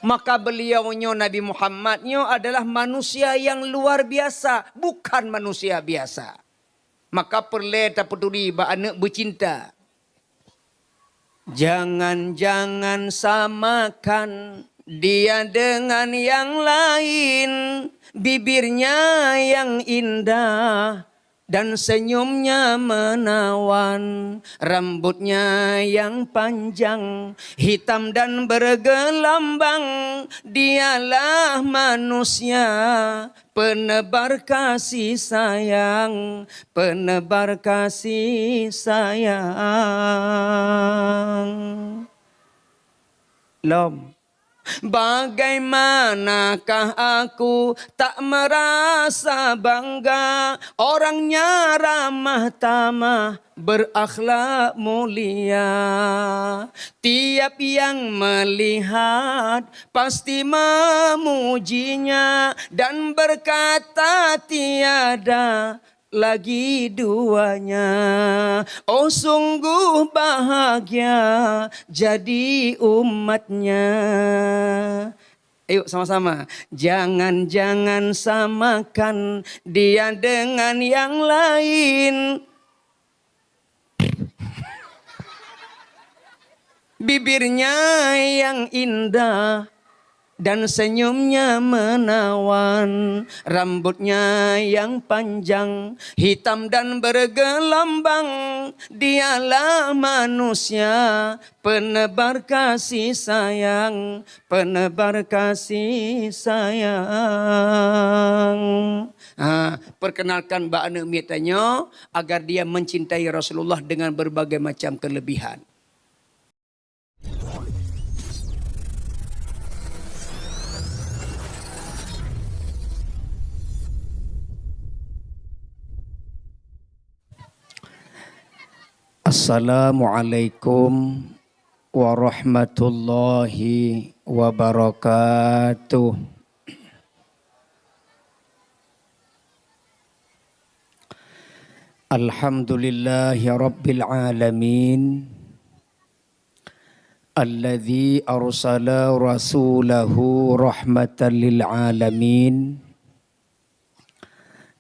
Maka beliaunya Nabi Muhammadnya adalah manusia yang luar biasa, bukan manusia biasa. Maka perlu tak peduli anak bercinta. Jangan samakan dia dengan yang lain. Bibirnya yang indah dan senyumnya menawan, rambutnya yang panjang, hitam dan bergelambang. Dialah manusia, penebar kasih sayang, penebar kasih sayang. Lom. Bagaimanakah aku tak merasa bangga, orangnya ramah tamah, berakhlak mulia. Tiap yang melihat pasti memujinya dan berkata tiada lagi duanya. Oh sungguh bahagia jadi umatnya. Ayo sama-sama. Jangan samakan dia dengan yang lain. Bibirnya yang indah dan senyumnya menawan, rambutnya yang panjang, hitam dan bergelambang. Dialah manusia, penebar kasih sayang, penebar kasih sayang. Perkenalkan Mbak Ane mitanya agar dia mencintai Rasulullah dengan berbagai macam kelebihan. Assalamualaikum warahmatullahi wabarakatuh. Alhamdulillahi rabbil alamin, alladzi arsala rasulahu rahmatan lil alamin.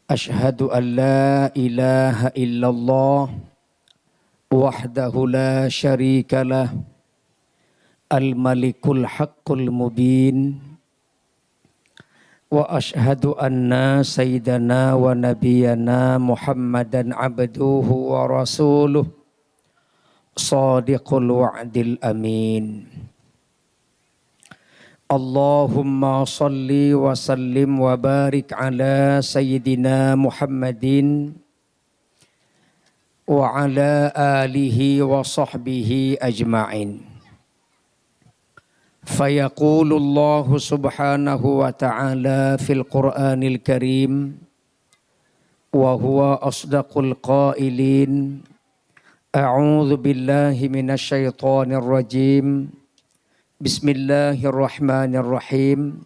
Ashhadu an la ilaha illallah wahdahu la syarikalah, al-malikul haqqul mubin. Wa ashhadu anna sayyidana wa nabiyana Muhammadan abduhu wa rasuluh, sadiqul wa'dil amin. Allahumma salli wa sallim wa barik ala sayyidina Muhammadin wa ala alihi wa sahbihi ajma'in. Fayaqulu Allah subhanahu wa ta'ala fil Qur'anil Karim wa huwa asdaqul qailin. A'udzu billahi minasy syaithanir rajim. Bismillahirrahmanirrahim.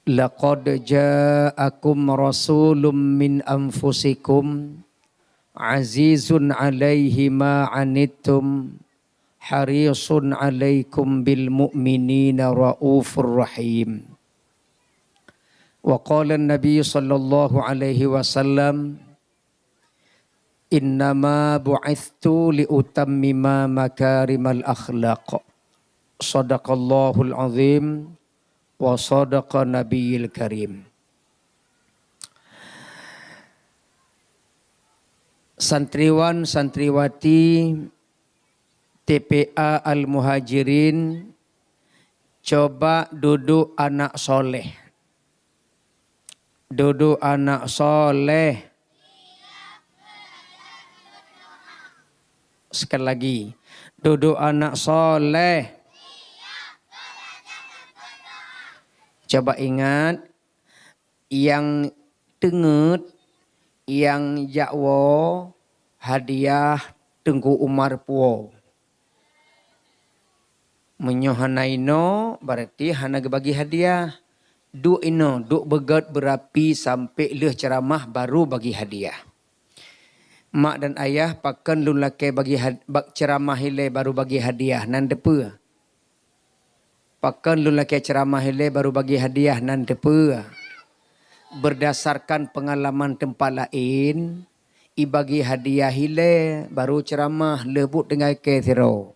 Laqad ja'akum rasulun min anfusikum azizun alaihi ma anittum harisun alaikum bil mu'minina raufur rahim. Wa qala an-nabiy sallallahu alaihi wasallam, innama bu'ithtu li utammima makarimal akhlaq. Sadaqallahul azim wa sadaqa nabiyil karim. Santriwan santriwati TPA Al-Muhajirin, coba duduk anak soleh. Duduk anak soleh. Sekali lagi. Duduk anak soleh. Coba ingat yang tengut, yang jakwo hadiah Tengku Umar Puo. Menyohanaino berarti hana bagi hadiah. Duk ino, duk begat berapi sampai leh ceramah baru bagi hadiah. Mak dan ayah pakan lulake bagi ceramah hile baru bagi hadiah nan depa. Pakan lu laki ceramah hele baru bagi hadiah nan tepe. Berdasarkan pengalaman tempat lain, i bagi hadiah hile baru ceramah lebut dengan ke zero.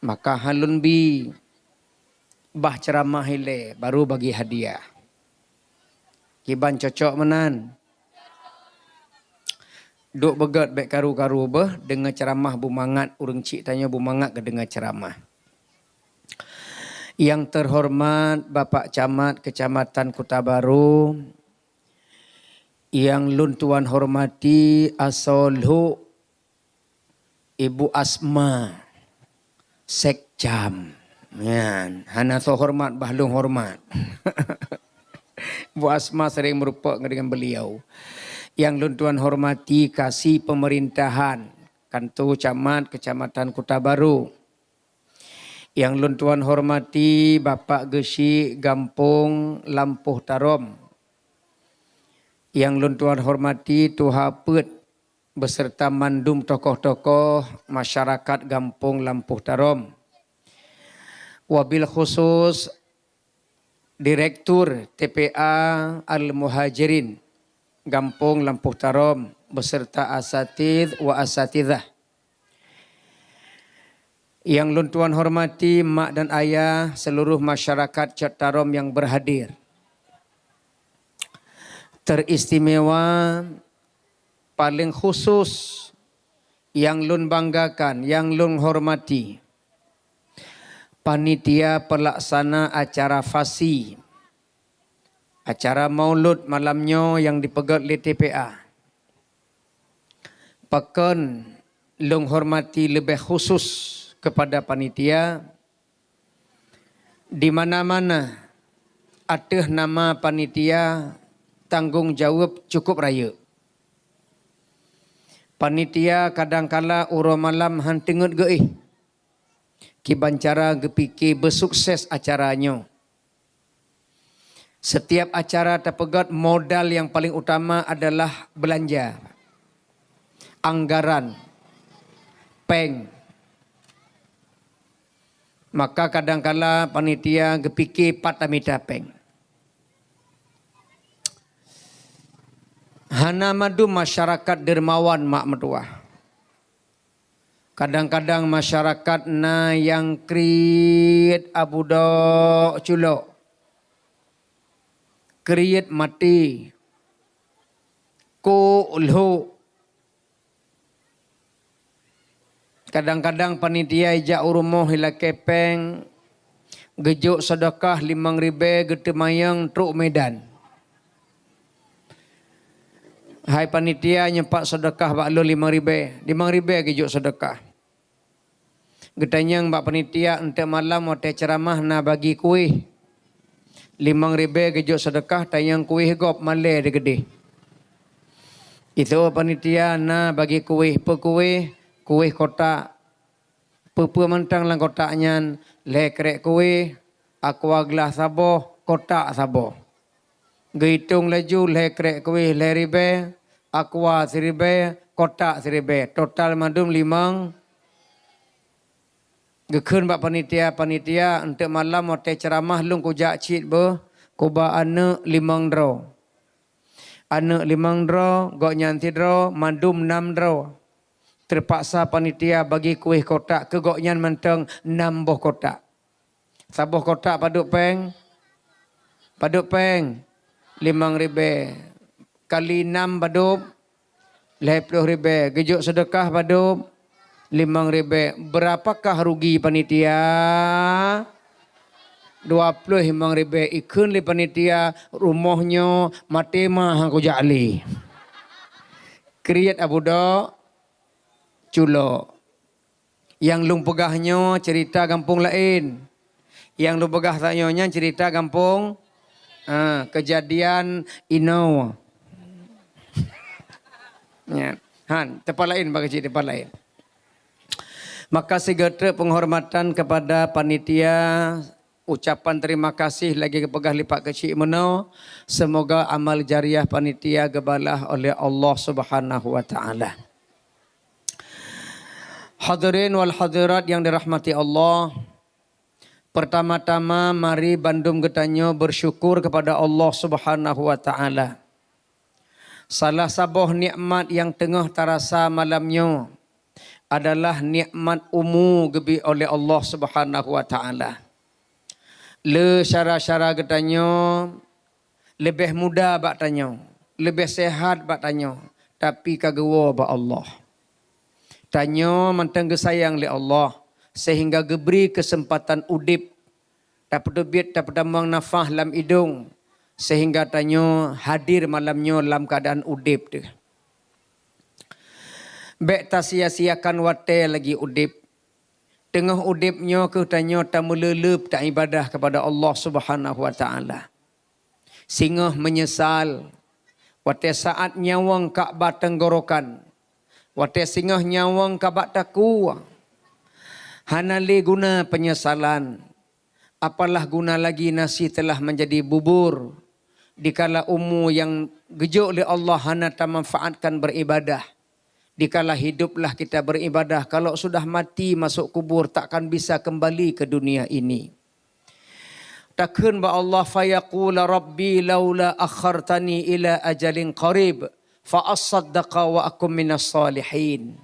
Maka halun bi bah ceramah hile baru bagi hadiah. Kiban cocok menan. Duk begat baik karu-karu bah dengan ceramah bumangat urang cik tanya bumangat ke dengan ceramah. Yang terhormat Bapak Camat Kecamatan Kota Baru, yang lun tuan hormati Asolhu Ibu Asma Sekcam. Yan, hana so hormat bahlung hormat. Bu Asma sering merupak dengan beliau. Yang lun tuan hormati kasih pemerintahan Kantor Camat Kecamatan Kota Baru. Yang lun tuan hormati Bapak Gesi Gampung Lampuh Tarom. Yang lun tuan hormati Tuha Pet beserta mandum tokoh-tokoh masyarakat Gampung Lampuh Tarom. Wabil khusus Direktur TPA Al-Muhajirin Gampung Lampuh Tarom beserta asatidz wa asatidzah. Yang lun tuan hormati mak dan ayah seluruh masyarakat Cet Tarom yang berhadir. Teristimewa paling khusus yang lun banggakan, yang lun hormati. Panitia pelaksana acara fasi. Acara maulud malamnya yang dipegat oleh TPA. Pakan lung hormati lebih khusus kepada panitia. Di mana-mana ada nama panitia tanggungjawab cukup raya. Panitia kadangkala uro malam hantengut geih. Kiban cara gepikir bersukses acaranya. Setiap acara terpegat modal yang paling utama adalah belanja. Anggaran. Peng. Maka kadangkala panitia gepikir patamita peng. Hana madu masyarakat dermawan mak metua. Kadang-kadang masyarakat na yang kriit abudo culo. Kriit mati. Ko ulhu. Kadang-kadang panitia ijak urumoh hila kepeng. Gejuk sedekah 5.000 gete mayang truk medan. Hai panitia nyempak sedekah bak lo 5.000. 5.000 gejuk sedekah. Getanyang bak panitia ente malam wate ceramah na bagi kuih. 5.000 gejuk sedekah tayang kuih gop malai de gede. Itu panitia na bagi kuih pe kuih kotak. Pe mentang lang kotaknya lekrek kuih. Aqua gelas saboh kotak saboh. Gitung laju lekrek kuih leribe. Aqua seribe kotak seribe. Total madum 5. Gekun bak panitia untuk malam wate ceramah lung kujak cit be kuba ane 5 draw. Ane 5 draw, gok nyanti draw, mandum 6 draw. Terpaksa panitia bagi kuih kotak ke gok nyan menteng 6 boh kotak. Saboh kotak paduk peng. Paduk peng 5.000. Kali 6 paduk 20.000. Gejuk sedekah paduk 5.000. Berapakah rugi panitia? 25.000. Ikun li panitia rumahnya matema aku jali. Kriat abudo culo. Yang lung pegahnya cerita kampung lain. Yang lung pegah taknyonya cerita kampung kejadian ino. Ya, han tempat lain bagi tempat lain. Maka segera penghormatan kepada panitia, ucapan terima kasih lagi kepada lipat kecil meno. Semoga amal jariah panitia gebalah oleh Allah Subhanahu wa taala. Hadirin wal hadirat yang dirahmati Allah. Pertama-tama mari bandum getanyo bersyukur kepada Allah Subhanahu wa taala. Salah sabuh nikmat yang tengah terasa malamnya adalah nikmat umu gebi oleh Allah Subhanahu wa taala. Le syara-syara getanyo lebih muda bak tanyo, lebih sehat bak tanyo, tapi kagawa bak Allah. Tanyo mantang gesayang le Allah sehingga geberi kesempatan udip dapat debit dapat damang nafah lam hidung sehingga tanyo hadir malamnya dalam keadaan udip tu. Bek tak sia-siakan wate lagi udip. Tengah udipnya ke tanyo tak melelep tak ibadah kepada Allah Subhanahu wa taala. Singah menyesal wate saat nyawang Ka'bah tenggorokan. Wate singah nyawang Ka'bah taku. Hanali guna penyesalan. Apalah guna lagi nasi telah menjadi bubur. Dikala umu yang gejuk oleh Allah hana tak manfaatkan beribadah. Dikala hiduplah kita beribadah. Kalau sudah mati masuk kubur takkan bisa kembali ke dunia ini. Takkan ba Allah fayaqula rabbi laula akhartani ila ajalin qarib fa asaddaqa wa akum minas salihin.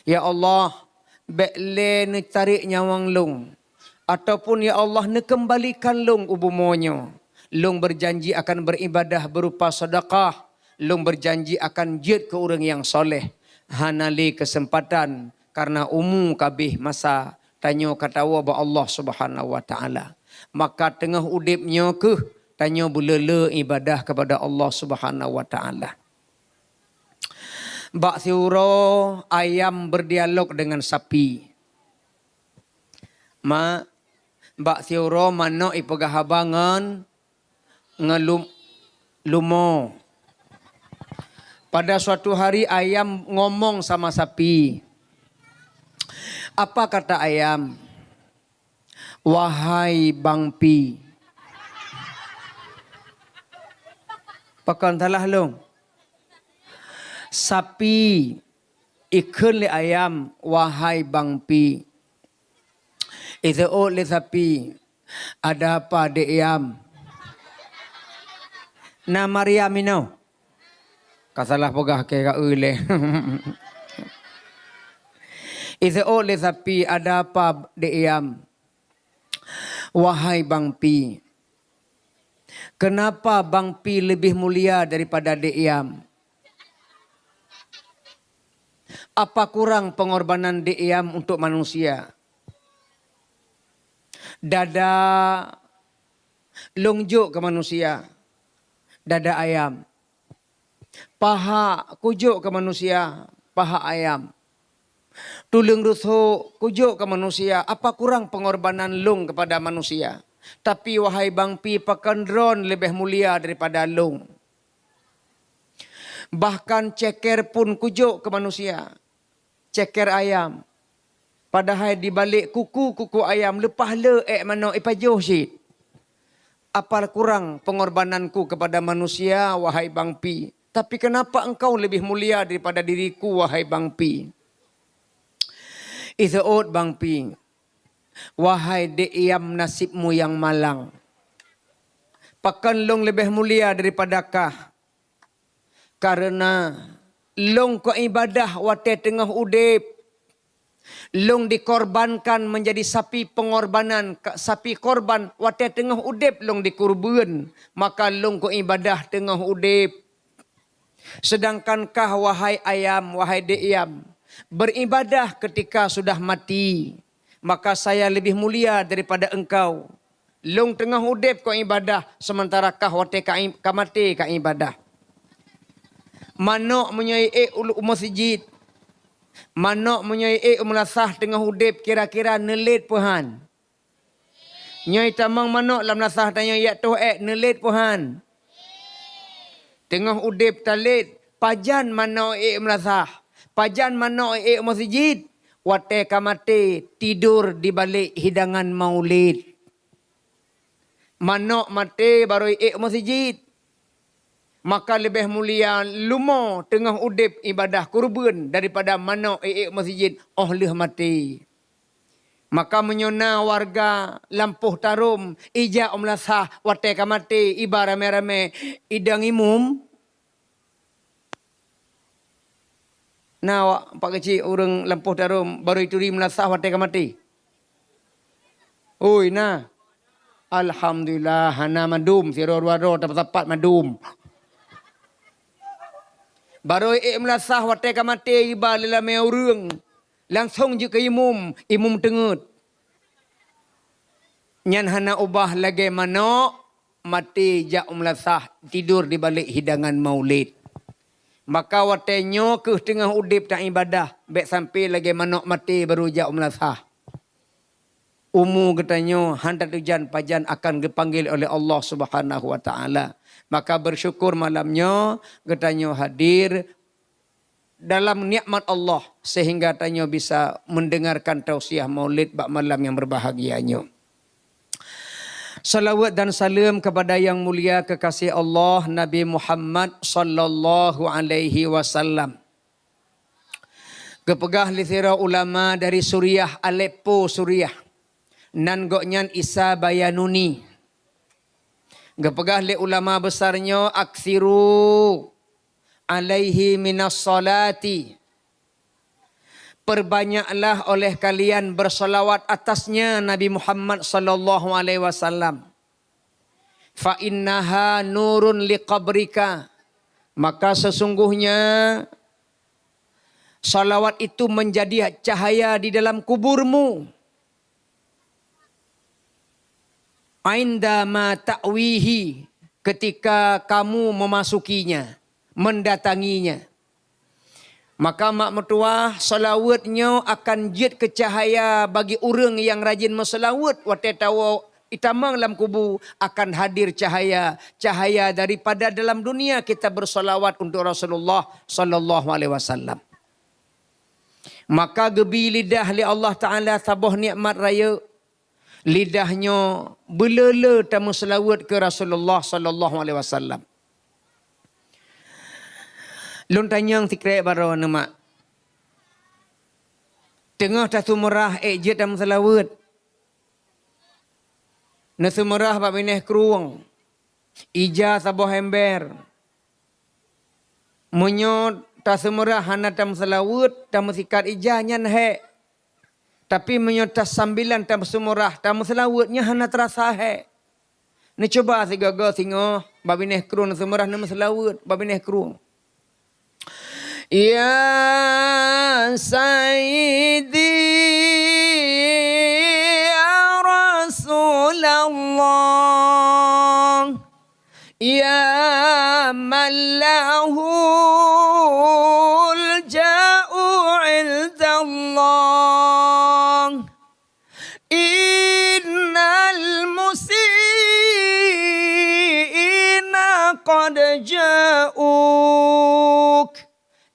Ya Allah, bekle ni tarik nyawang long ataupun ya Allah ni kembalikan long ubumonyo. Long berjanji akan beribadah berupa sedekah, long berjanji akan jid ke orang yang soleh. Hanali kesempatan karena umu kabih masa tanyo katawa ba Allah Subhanahu wa taala. Maka tengah udipnya ke tanyo bulele ibadah kepada Allah Subhanahu wa taala. Bak siuro ayam berdialog dengan sapi. Bak siuro mano ipegahabangan lumo. Pada suatu hari ayam ngomong sama sapi. Apa kata ayam? Wahai Bang Pi. Pakan talah long. Sapi ikun le ayam. Wahai Bang Pi. Itu le sapi. Ada apa dek ayam? Nama Maria Mino. Kasalah pegah ke ka ule. Itu oleh sapi ada apa diam? Wahai Bang Pi. Kenapa Bang Pi lebih mulia daripada diam? Apa kurang pengorbanan diam untuk manusia? Dada longjuk ke manusia. Dada ayam. Paha kujuk ke manusia, paha ayam. Tulang rusuk kujuk ke manusia. Apa kurang pengorbanan lung kepada manusia? Tapi wahai Bang Pi, pakan drone lebih mulia daripada lung. Bahkan ceker pun kujuk ke manusia. Ceker ayam. Padahal di balik kuku ayam lepah le mano ipajuh syid. Apa kurang pengorbananku kepada manusia wahai Bang Pi? Tapi kenapa engkau lebih mulia daripada diriku wahai Bang Pi? Isaud Bang Pi. Wahai diam nasibmu yang malang. Pakan long lebih mulia daripadakah? Karena long ko ibadah wate tengah udip. Long dikorbankan menjadi sapi pengorbanan. Sapi korban wate tengah udip long dikurban. Maka long ko ibadah tengah udip. Sedangkankah wahai ayam, wahai diam, beribadah ketika sudah mati, maka saya lebih mulia daripada engkau. Long tengah udip kau ibadah, sementara kah wate ka mati ka ibadah. Manok menyai masjid, manok menyai melasah tengah udip kira-kira nelit puhan. Nyai tamang manok lam nasah tanya ya tu nelit puhan. Tengah udip talit, pajan mano melasah, pajan mano masjid, wate kamate tidur di balik hidangan maulid. Manok mate baru masjid. Maka lebih mulia lumo tengah udip ibadah kurban daripada mana masjid leh mati. Maka menyona warga lampuh tarum ija omlasah wate kamati iba rame-rame idang imum. Nah, pak kecil orang lampuh tarum baru itu melasah wate kamati. Oi nah. Alhamdulillah hana madum siro-waro tepat-tepat madum. Baru melasah wate kamati iba lelame orang. Langsung je ke imum tengut. Nyan hana ubah lagi mana mati jak melasah tidur di balik hidangan maulid. Maka watenyo ke tengah udip tak ibadah. Baik sampai lagi mana mati baru jak melasah. Katanya hantar tujan pajan akan dipanggil oleh Allah Subhanahu wa taala. Maka bersyukur malamnya katanya hadir dalam nikmat Allah sehingga tanya bisa mendengarkan tausiah maulid bak malam yang berbahagianya. Salawat dan salam kepada yang mulia kekasih Allah Nabi Muhammad sallallahu alaihi wasallam. Kepegah lisira ulama dari Suriah Aleppo Suriah. Nan goknyan Isa Bayanuni. Kepegah li ulama besarnya aksiru alaihi minas salati. Perbanyaklah oleh kalian bersolawat atasnya Nabi Muhammad sallallahu alaihi wasallam. Fa innaha nurun liqabrika. Maka sesungguhnya salawat itu menjadi cahaya di dalam kuburmu. Aindama ta'wihi, ketika kamu memasukinya, mendatanginya. Maka mak mertua salawatnya akan jid ke cahaya bagi orang yang rajin bersalawat. Waktu tahu itamang dalam kubur akan hadir cahaya. Cahaya daripada dalam dunia kita bersalawat untuk Rasulullah sallallahu alaihi wasallam. Maka gebi lidah li Allah Ta'ala sabah nikmat raya. Lidahnya belala tamu selawat ke Rasulullah sallallahu alaihi wasallam. Lun tanyang tikrek baro nama. Tengah tasu merah je tamu selawat. Nasu merah bak mineh keruang. Ija sabah ember. Menyo tasu merah hana tamu selawat, tamu sikat ija nyan he. Tapi menyotas sambilan tamu sumurah, tamu selawatnya hana terasa he. Ni coba si gagal singo, babi neh kerung sumurah nama selawat, babi neh kerung. Ya Sayyidi ya Rasulullah, ya man lahul ja'u indallah. Qad ja'uk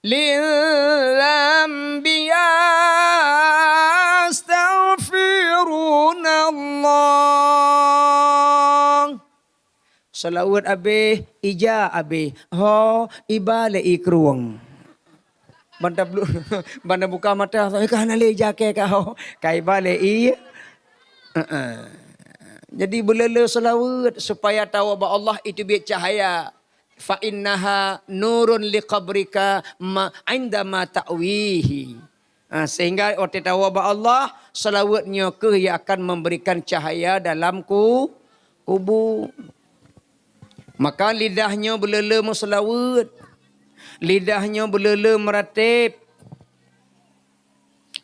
lil-anbiya astaghfirunallah. Salawat abe, ija abe, ho ibale ikruang. Banda buka mata, kan ale jake kau, kai bale i. Jadi belala salawat supaya tahu bahawa Allah itu biar cahaya. Fa innaha nurun liqabrika indama ta'wihi. Sehingga orang tahu bahawa Allah salawatnya ke yang akan memberikan cahaya dalam kubur. Maka lidahnya belala salawat. Lidahnya belala meratib.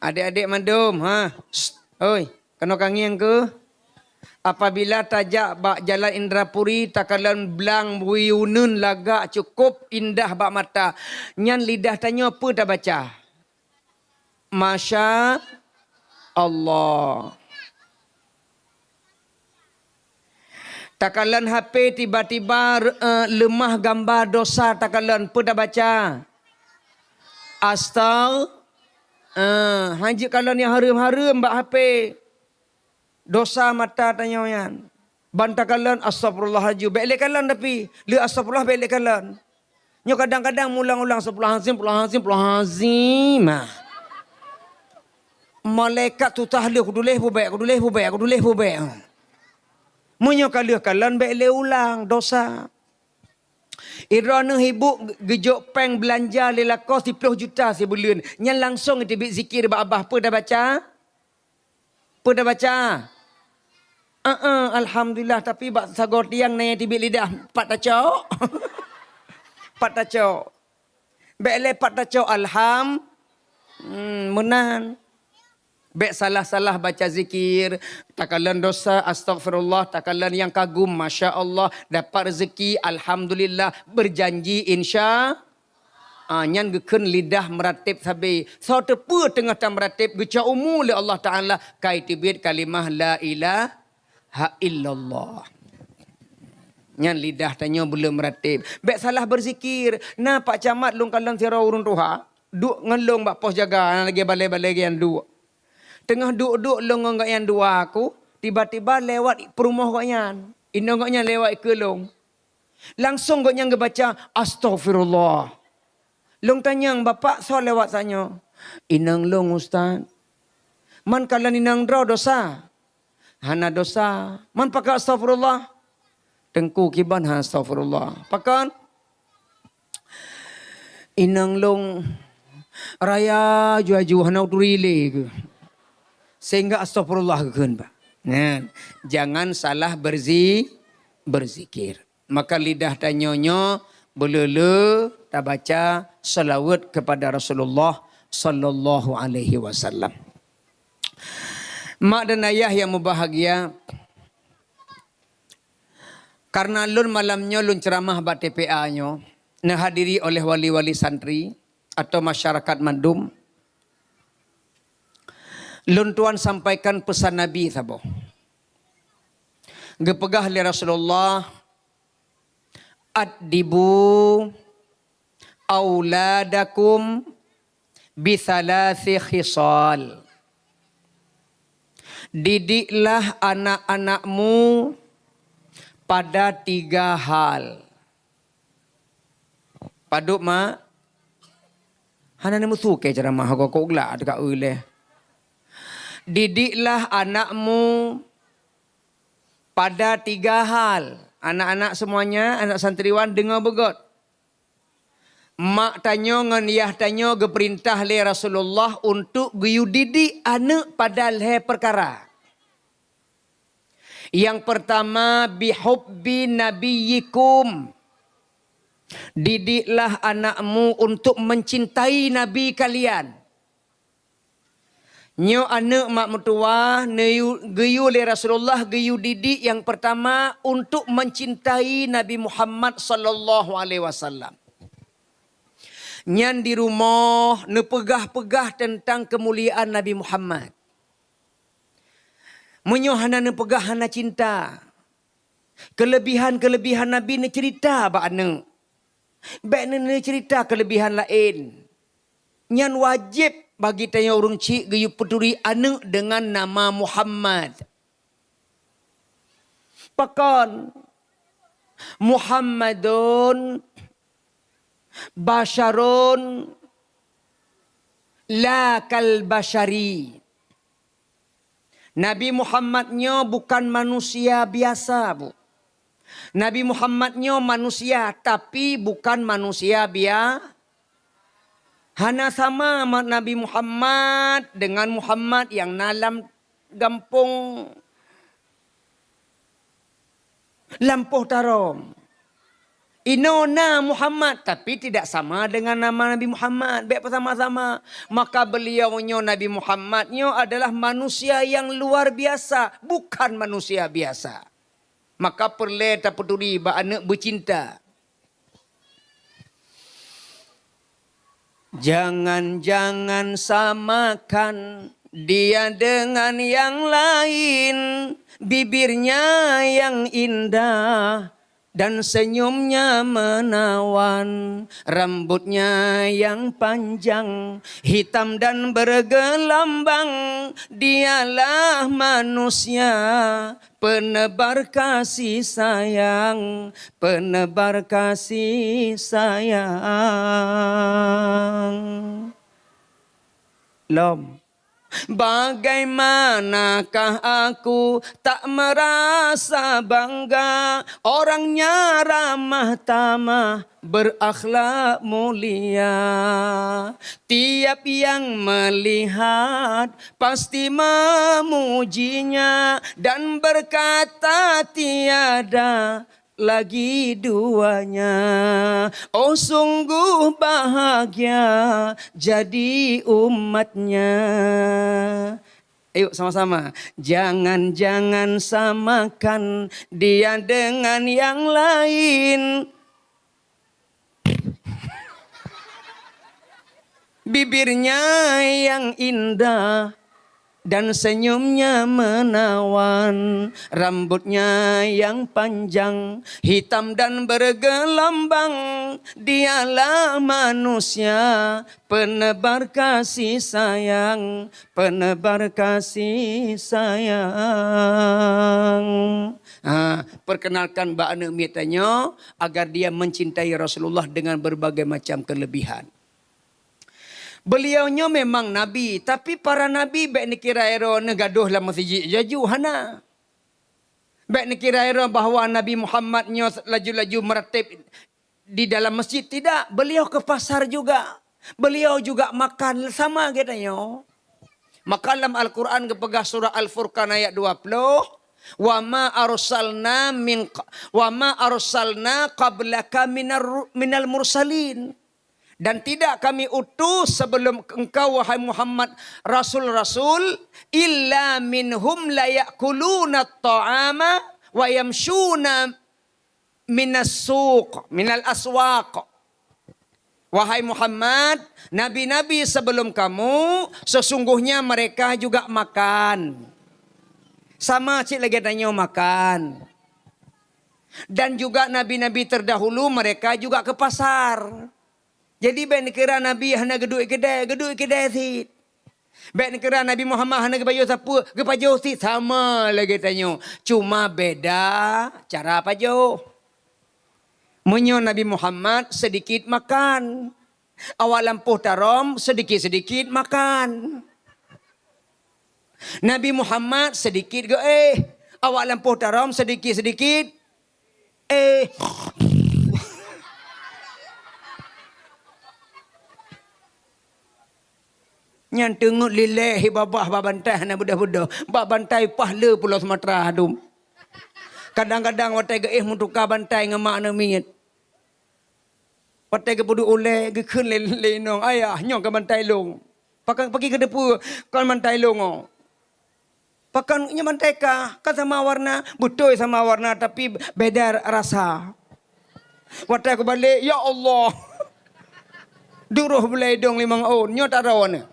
Adik-adik mandum, oi, kena kangiang ke? Apabila tajak bak jalan Indrapuri takalan belang buyunun lagak cukup indah bak mata. Nyan lidah tanya apa tak baca? Masya Allah. Takalan HP tiba-tiba lemah gambar dosa takalan apa tak baca? Haji kalan yang harum-harum bak HP. Dosa mata tanyawan. Bantakalan astagfirullahaladzim. Baik kalan tapi. Le astagfirullah baik kalan. Nyo kadang-kadang ulang-ulang astagfirullahaladzim. Malaikat tu tahlil aku dulih baik. Munyo kalan baik le ulang dosa. Irana ibu gejuk peng belanja lela kos 10 juta sebulan. Nyan langsung tibik zikir abah apa dah baca? Apa dah baca? Alhamdulillah tapi bak sagor tiang naya tibik lidah 4 tacok. 4 tacok. Bek le 4 tacok menan. Bek salah-salah baca zikir, takalan dosa, astagfirullah, takalan yang kagum, Masya Allah, dapat rezeki, Alhamdulillah, berjanji insya nyan geken lidah meratib sabi. So tepu tengah tam meratib, geca umur li Allah Ta'ala, kai tibit kalimah la ilaha illallah. Nyan lidah tanya belum meratib. Bek salah berzikir, nah Pak Camat long kalang sirau urun tuha, duk ngelong bak pos jaga, lagi balai-balai yang duk. Tengah duduk long ngak yang dua aku, tiba-tiba lewat perumah kok yan. Ino kok yan lewat ke long. Langsung kok yan baca astagfirullah. Long tanya bapak so lewat tanya. Inang long ustaz. Man kalan inang draw dosa. Hana dosa. Man pakai astagfirullah. Tengku kiban ha astagfirullah. Pakan. Inang long raya jual-jual hana uturile ke. Sehingga astagfirullah keun Pak. Nah, jangan salah berzikir. Maka lidah tanyonyo belele tak baca salawat kepada Rasulullah sallallahu alaihi wasallam. Mak dan ayah yang berbahagia, karena lun malamnya lun ceramah bat TPA-nyo, dihadiri oleh wali-wali santri atau masyarakat Mandum. Lun tuan sampaikan pesan Nabi sabo. Gepegah li Rasulullah addibu auladakum bi thalathi khisal. Didiklah anak-anakmu pada 3 hal. Paduk mak. Hana nemu suke ceramah kok ulah dekat uleh. Didiklah anakmu pada 3 hal. Anak-anak semuanya, anak santriwan dengar begot. Mak tanya ngan yah tanya geperintah le Rasulullah untuk geyu didik anak pada le perkara. Yang pertama bihubbi nabiyikum. Didiklah anakmu untuk mencintai nabi kalian. Nyo anak mak mertua geyu le Rasulullah geyu didik yang pertama untuk mencintai Nabi Muhammad sallallahu alaihi wasallam. Nyan di rumah nepegah-pegah tentang kemuliaan Nabi Muhammad. Menyo hana nepegah hana cinta. Kelebihan-kelebihan Nabi ne cerita ba anak. Baik ne cerita kelebihan lain. Nyan wajib bagi tanya urung cik geyu peduli anak dengan nama Muhammad. Pakon Muhammadun Basharun la kal bashari. Nabi Muhammadnya bukan manusia biasa, Bu. Nabi Muhammadnya manusia tapi bukan manusia biasa. Hana sama Nabi Muhammad dengan Muhammad yang nalam gampung Lampuh Tarom. Inona Muhammad tapi tidak sama dengan nama Nabi Muhammad. Baik sama-sama. Maka beliaunya Nabi Muhammadnya adalah manusia yang luar biasa, bukan manusia biasa. Maka perlu tak peduli ba anak bercinta. Jangan-jangan samakan dia dengan yang lain. Bibirnya yang indah, dan senyumnya menawan, rambutnya yang panjang, hitam dan bergelambang. Dialah manusia, penebar kasih sayang, penebar kasih sayang. Lom. Bagaimanakah aku tak merasa bangga, orangnya ramah tamah, berakhlak mulia. Tiap yang melihat pasti memujinya dan berkata tiada lagi duanya. Oh sungguh bahagia jadi umatnya. Ayo sama-sama. Jangan-jangan samakan dia dengan yang lain. Bibirnya yang indah dan senyumnya menawan, rambutnya yang panjang, hitam dan bergelambang. Dialah manusia, penebar kasih sayang, penebar kasih sayang. Perkenalkan Mbak Ane mitanya agar dia mencintai Rasulullah dengan berbagai macam kelebihan. Beliaunya memang Nabi, tapi para Nabi baik ni kira era negaduh lah masjid jaju hana. Baik ni kira era bahawa Nabi Muhammadnya laju-laju meratib di dalam masjid, tidak. Beliau ke pasar juga. Beliau juga makan sama katanya. Maka dalam Al-Quran kepegah surah Al-Furqan ayat 20. Wa ma arsalna qablaka minal mursalin. Dan tidak kami utus sebelum engkau wahai Muhammad rasul-rasul illa minhum la ya'kuluna at-ta'ama wa yamshuna minas suq minal aswaq. Wahai Muhammad, nabi-nabi sebelum kamu sesungguhnya mereka juga makan. Sama cik lagi tanya makan. Dan juga nabi-nabi terdahulu mereka juga ke pasar. Jadi baik kira Nabi hanya geduk kedai sit. Baik kira Nabi Muhammad hanya kebayu siapa, kebayu sit sama lagi tanya. Cuma beda cara pajo. Menyo Nabi Muhammad sedikit makan. Awal lampuh tarom sedikit-sedikit makan. Nabi Muhammad sedikit awal lampuh tarom sedikit-sedikit Nyan tengok lillahi babah babantai na budak-budak. Babantai pahala Pulau Sumatera hadum. Kadang-kadang watai ke mutukar bantai ngemak na mingit. Watai ke pudu oleh ke kun lenong ayah nyong ke bantai long. Pakan pergi ke depu kan bantai long oh. Pakan nya bantai ka kan sama warna, betul sama warna tapi beda rasa. Watai ke balik ya Allah. Duruh belai dong 5 on nyo tak rawan.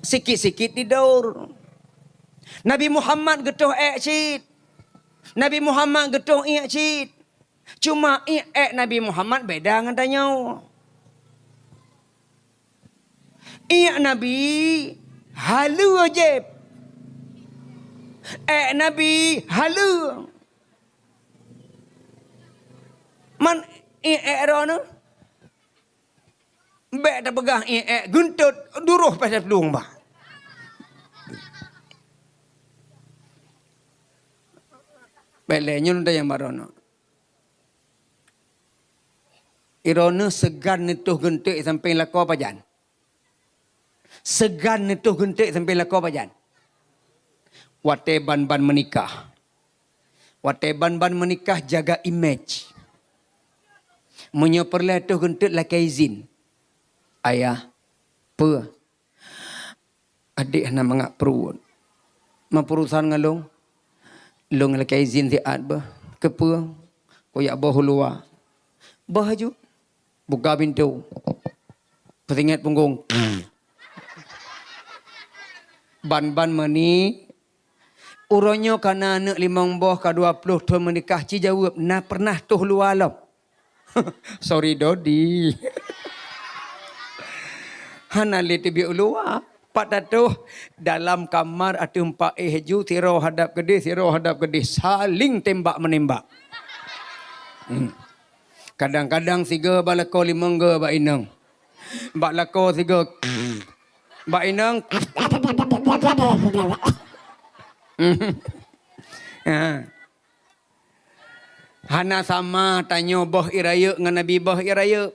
Sikit-sikit tidur. Nabi Muhammad getuh cid. Nabi Muhammad getuh cid. Cuma Nabi Muhammad beda dengan tanya. Nabi halu wajib. Nabi halu. Man rana. Bek tak pegah guntut duruh pasal pelung bah. Bele nyun dah yang marono. Irona segan itu gentik sampai lako pajan. Segan itu gentik sampai lako pajan. Wate ban-ban menikah. Wate ban-ban menikah jaga image. Menyoperlah itu gentik lakai izin. Ayah, apa? Adik nak mengak perut. Memperusahaan ngalung. Long laki izin tiat bah. Kepa? Koyak bah luar. Bah ju. Buka pintu. Peringat punggung. Ban-ban mani. Uronyo kana anak 5 boh ka 20 tahun menikah. Ci jawab, nah pernah tuh luar lom. Sorry Dodi. Hana leti bi luar. Pak tuh dalam kamar ada 4 haju, tiro hadap gede, saling tembak menembak. Kadang-kadang 3 balako 5 ge ba inang. Bak lako 3 ba inang. Hana sama tanya boh iraya dengan Nabi boh iraya.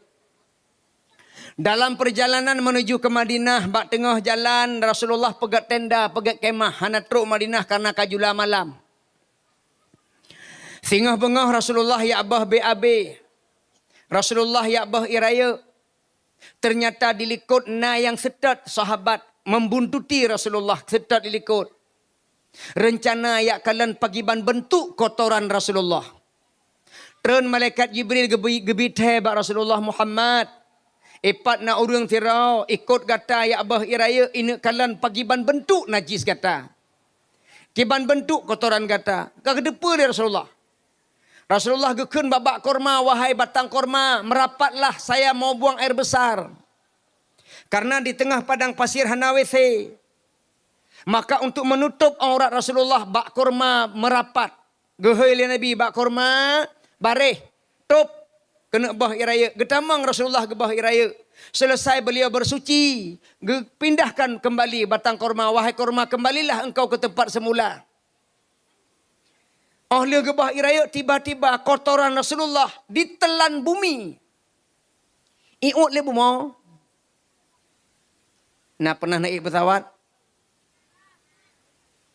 Dalam perjalanan menuju ke Madinah, bak tengah jalan Rasulullah pegat tenda, pegat kemah. Hana truk Madinah karena kajulah malam. Singah bengah Rasulullah ya abah BAB. Rasulullah ya abah iraya. Ternyata dilikut na yang setat sahabat membuntuti Rasulullah setat dilikut. Rencana yak kalian pagiban bentuk kotoran Rasulullah. Tren malaikat Jibril gebithe bak Rasulullah Muhammad. Epat na urang tirau ikut kata ya abah iraya ini kalian pagiban bentuk najis kata. Kiban bentuk kotoran kata. Kagedepa dia Rasulullah. Rasulullah gekun babak korma, wahai batang korma, merapatlah saya mau buang air besar. Karena di tengah padang pasir hana WC. Maka untuk menutup aurat Rasulullah, bak korma merapat. Gehoi Nabi bak korma, bareh, top, kena bah iraya. Getamang Rasulullah ke bah iraya. Selesai beliau bersuci, pindahkan kembali batang korma. Wahai korma, kembalilah engkau ke tempat semula. Ahli gebah iraya tiba-tiba kotoran Rasulullah ditelan bumi. Iut le bumo. Nah pernah naik pesawat?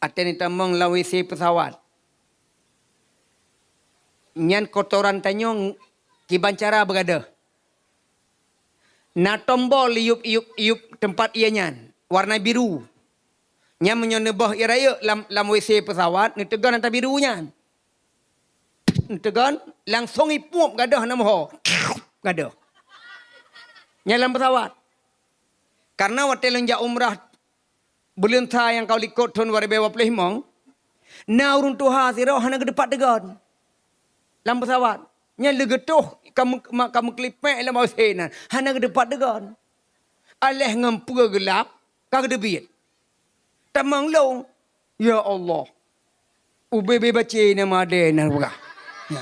Aten tamang lawisi pesawat. Nyan kotoran tanyong kiban cara berada. Na tombol iup tempat ia nyan warna biru. Nyan menyonebah iraya lam WC pesawat ni tegan antara biru nyan. Tegan langsung ipup gadah nama ho. Gadah. Nyalam pesawat. Karena waktu lenjak umrah bulan tha yang kau likut tahun 2025. Na urun tuha sirau hana gedepat tegan. Lam pesawat. Nya legetuh kamu klipek lam ausenan. Hana gedepat tegan. Aleh ngempur gelap ka gedebit. Tamang long. Ya Allah. Ube baca nama ada buka. Ya.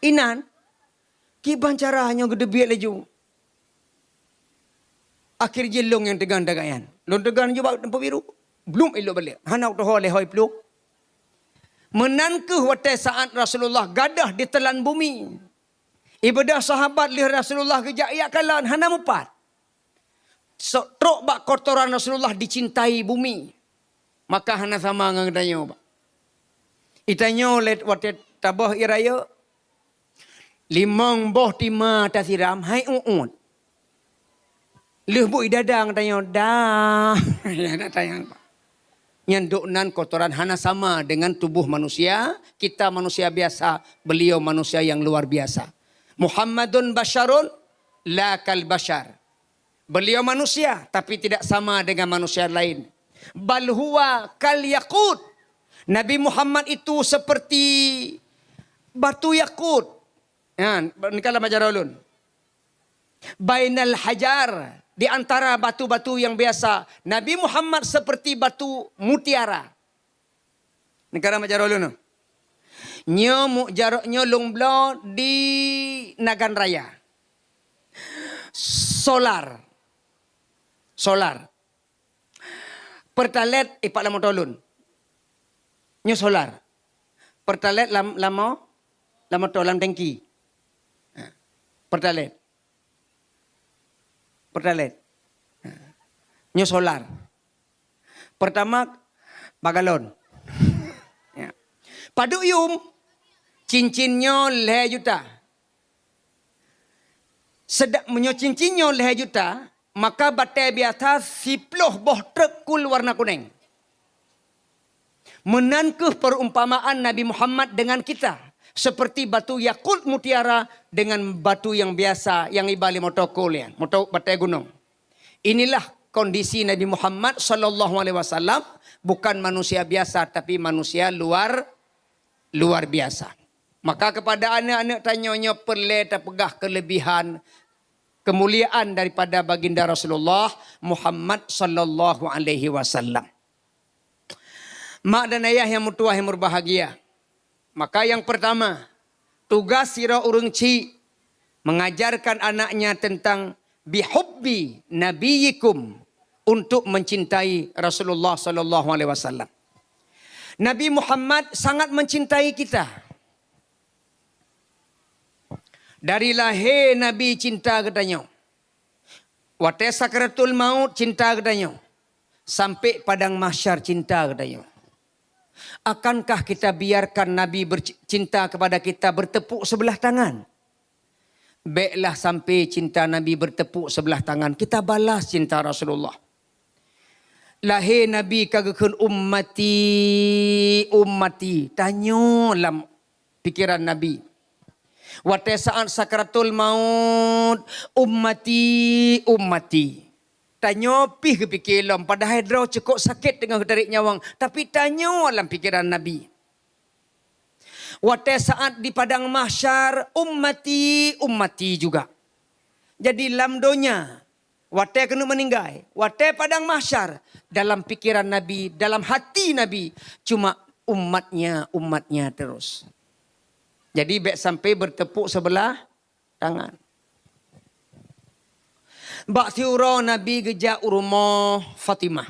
Inan kiban caranya gede biak laju. Akhir jelong yang tegan dagayan. Lon tegan juga tempat biru. Belum elok balik. Hanak tu oleh hoi peluk. Menangkeh waktu saat Rasulullah gadah ditelan bumi. Ibadah sahabat lih Rasulullah kejak ia kalan hana mupat. So, truk bak kotoran Rasulullah dicintai bumi. Maka hana sama dengan tanya bak. Itanya let waktu tabah iraya. 5 boh 5 tasiram. Hai uut. Leh bu idadang tanya. Dah. Ya tanya. Yang doknan kotoran hana sama dengan tubuh manusia. Kita manusia biasa. Beliau manusia yang luar biasa. Muhammadun basyarun la kal basyar. Beliau manusia tapi tidak sama dengan manusia lain. Bal huwa kal yaqut. Nabi Muhammad itu seperti batu yakut. Ya, ini kalau baca ulun. Bainal hajar, di antara batu-batu yang biasa. Nabi Muhammad seperti batu mutiara. Ini kalau baca ulun. Nyo jaraknya longblo di Nagan Raya. Solar. Pertalet ipak lama tolun. Nyo solar. Pertalet lama to lam tangki. Pertalet. Nyo solar. Pertama bagalon. Ya. Paduk yum cincinnya 5 juta. Sedap menyo cincinnya 5 juta, maka batai biasa 10 boh truk kul warna kuning. Menangkeh perumpamaan Nabi Muhammad dengan kita. Seperti batu yakut mutiara dengan batu yang biasa yang ibali motokul ya. Motok batai gunung. Inilah kondisi Nabi Muhammad sallallahu alaihi wasallam bukan manusia biasa tapi manusia luar biasa. Maka kepada anak-anak tanyanya perle terpegah kelebihan kemuliaan daripada baginda Rasulullah Muhammad sallallahu alaihi wasallam. Mak dan ayah yang mutuah yang berbahagia. Maka yang pertama, tugas sira urang ci mengajarkan anaknya tentang bihubbi nabiyikum, untuk mencintai Rasulullah sallallahu alaihi wasallam. Nabi Muhammad sangat mencintai kita. Dari lahir Nabi cinta katanya. Wate sakratul maut cinta katanya. Sampai padang mahsyar cinta katanya. Akankah kita biarkan Nabi bercinta kepada kita bertepuk sebelah tangan? Baiklah sampai cinta Nabi bertepuk sebelah tangan, kita balas cinta Rasulullah. Lahir Nabi kagakun ummati. Tanya dalam pikiran Nabi. Wate saat sakratul maut, ummati. Tanya pih ke fikir lam. Padahal draw cukup sakit dengan tarik nyawang. Tapi tanya dalam pikiran Nabi. Wate saat di padang mahsyar, ummati juga. Jadi lam donya. Wate kena meninggal. Wate padang mahsyar. Dalam pikiran Nabi, dalam hati Nabi. Cuma umatnya terus. Jadi baik sampai bertepuk sebelah tangan. Bak tiura Nabi gejak rumah Fatimah.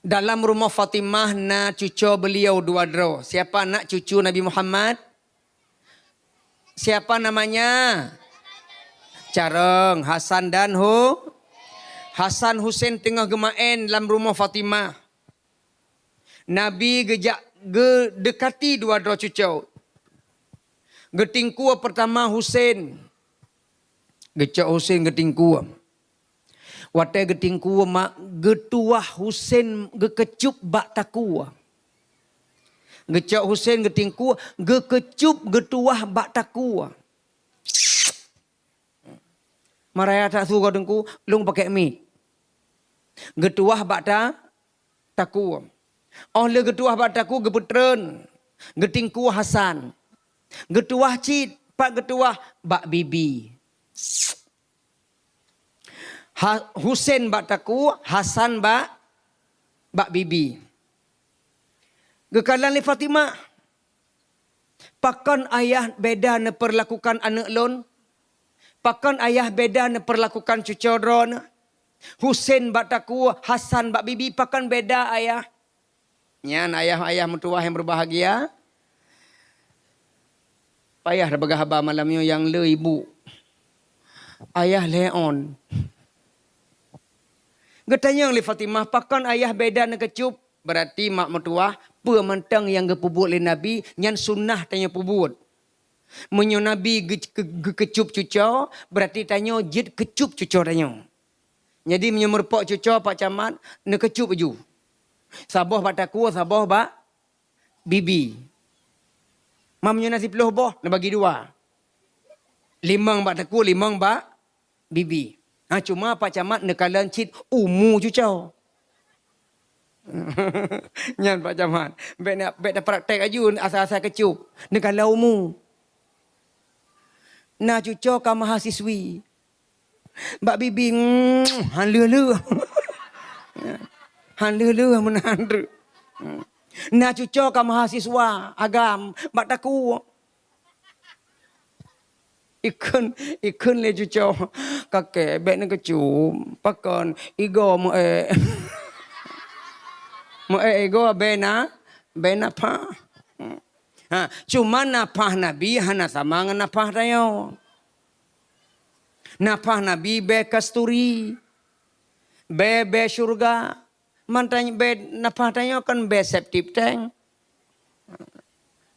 Dalam rumah Fatimah na cucu beliau dua dro. Siapa nak cucu Nabi Muhammad? Siapa namanya? Careng, Hasan dan Hasan Hussein tengah gemain dalam rumah Fatimah. Nabi dekati dua dro cucu. Getingku pertama Hussein. Gecak Hussein getingku. Watai getingku mak getuah Hussein gekecup bak takua. Gecak Hussein getingku gekecup getuah bak takua. Maraya tak suka dengku lung pakai mi. Getuah bak takua. Oleh getuah bak taku geputren. Getingku Hasan. Getuah cid pak getuah bak bibi. Hussein bak taku, Hasan bak bibi. Gekalan li Fatimah. Pakan ayah beda ne perlakukan anak lon. Pakan ayah beda ne perlakukan cucu dron. Hussein bak taku, Hasan bak bibi, pakan beda ayah. Nyan ayah mentua yang berbahagia. Payah dah bergahabar malamnya yang le ibu. Ayah leon. Getanya oleh Fatimah, pakan ayah beda nak kecup. Berarti mak mentua pementang yang gepubut oleh Nabi, yang sunnah tanya pubut. Menyo Nabi kecup cucu, berarti tanya jid kecup cucu tanya. Jadi menyo merpok cucu Pak Camat, nak kecup ju. Sabah bak taku, sabah bak bibi. Mamnya nasi peluh boh, nak bagi dua. Limang bak taku, limang bak bibi. Cuma Pak Camat nekalan cit umu cucau. Nyan Pak Camat. Baik dah praktek aja asal-asal kecup. Nekalan umu. Nah cucau ka mahasiswi. Bak bibi, han le. Han le menahan. Nah cucau ka mahasiswa agam. Bak taku. Ikun le cucau. Kakek baik nak kecum. Pakan igo mo mo ego bena pa. Cuma napah Nabi hana sama dengan napah tayo. Napah Nabi be kasturi. Be surga. Mantanya be napah tayo kan be septic tank.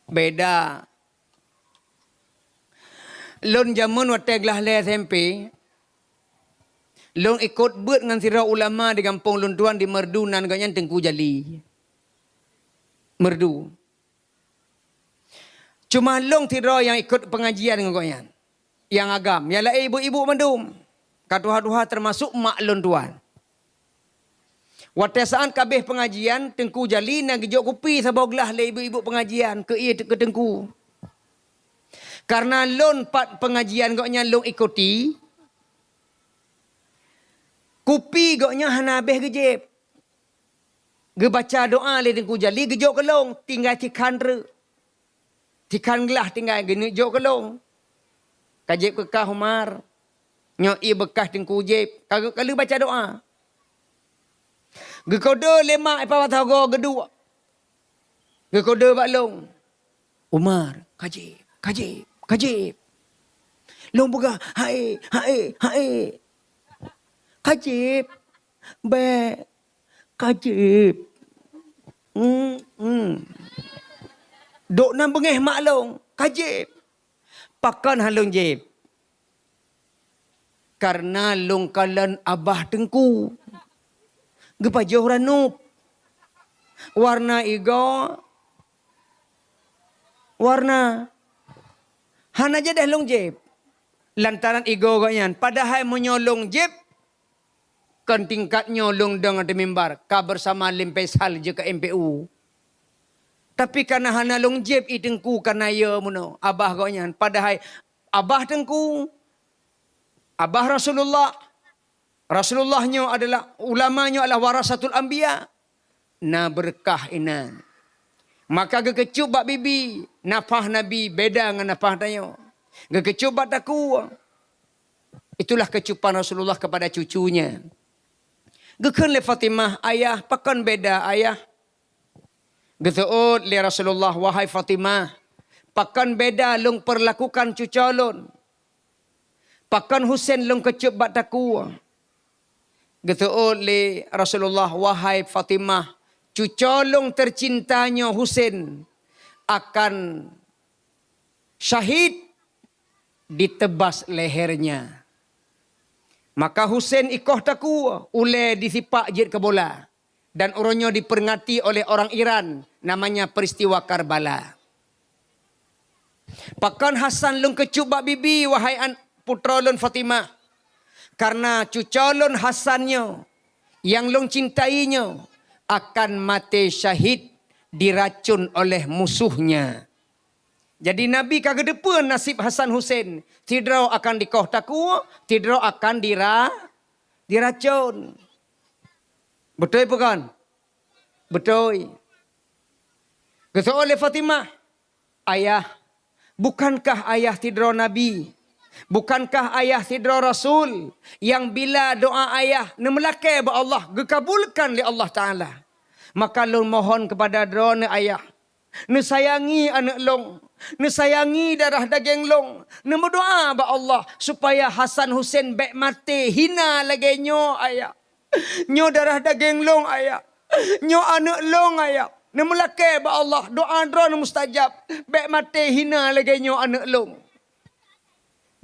Beda. Lon jaman watai gelah le SMP. Long ikut buat dengan sirah ulama di kampung Luntuan di Merdu nan ganyan Tengku Jali. Merdu. Cuma long sirah yang ikut pengajian dengan ganyan. yang agam. Yang lain ibu-ibu mandum. Katuha-tuha termasuk mak lon tuan. Watasaan kabeh pengajian, tengku jali nak gejok kopi saboglah le ibu-ibu pengajian ke ke tengku. Karena lon pat pengajian goknya long ikuti. Kopi goknya hana habis gejep. Ge baca doa le tengku jali gejok kelong tinggal tikan re. Tikan gelah tinggal geni jok kelong. Kajep kekah Umar. Nyoi bekas tengku jep. Kalau baca doa. Gekodo lemak apa watago gedua. Gekodo baklong. Umar, kajib. Long buka, hai. Kajib. Kajib. Dok nam bengeh mak long, kajib. Pakan halong jib. Karena long kalan abah tengku. Gepajoh ranup. Warna igo. Warna. Hana aja dah long jeb. Lantaran igo ganyan. Padahal menyolong jeb. Kan tingkat nyolong dengan mimbar. Ka bersama limpesal je ke MPU. Tapi karena hana long jeb itengku karena ya muno. Abah ganyan. Padahal abah tengku. Abah Rasulullah. Rasulullahnya adalah, ulamanya adalah warasatul anbiya. Na berkah inan. Maka gekecup bak bibi. Nafah Nabi beda dengan nafah tayo. Gekecup bak taku. Itulah kecupan Rasulullah kepada cucunya. Geken le Fatimah ayah. Pakan beda ayah. Getuut le Rasulullah wahai Fatimah. Pakan beda long perlakukan cucolon. Pakan Husain long kecup bak taku. Getuut le Rasulullah wahai Fatimah, cucolong tercintanya Husain akan syahid ditebas lehernya. Maka Husain ikoh taku ule disipak jid ke bola dan orangnya diperingati oleh orang Iran namanya peristiwa Karbala. Pakan Hasan long kecup bak bibi wahai putra lon Fatimah. Karena cucolon Hasannya yang long cintainya akan mati syahid diracun oleh musuhnya. Jadi Nabi kagak depan nasib Hasan Husain. Tidro akan dikoh taku, tidro akan diracun. Betul bukan? Betul. Kata oleh Fatimah, ayah, bukankah ayah tidro Nabi? Bukankah ayah tidro Rasul yang bila doa ayah nemelakai ba Allah gekabulkan oleh Allah Taala. Maka long mohon kepada drone ayah, ne sayangi anak long, ne sayangi darah daging long, ne berdoa ba Allah supaya Hasan Husain bek mati hina lagi nyo ayah. Nyo darah daging long ayah. Nyo anak long ayah. Ne melakai ba Allah doa drone mustajab bek mati hina lagi nyo anak long.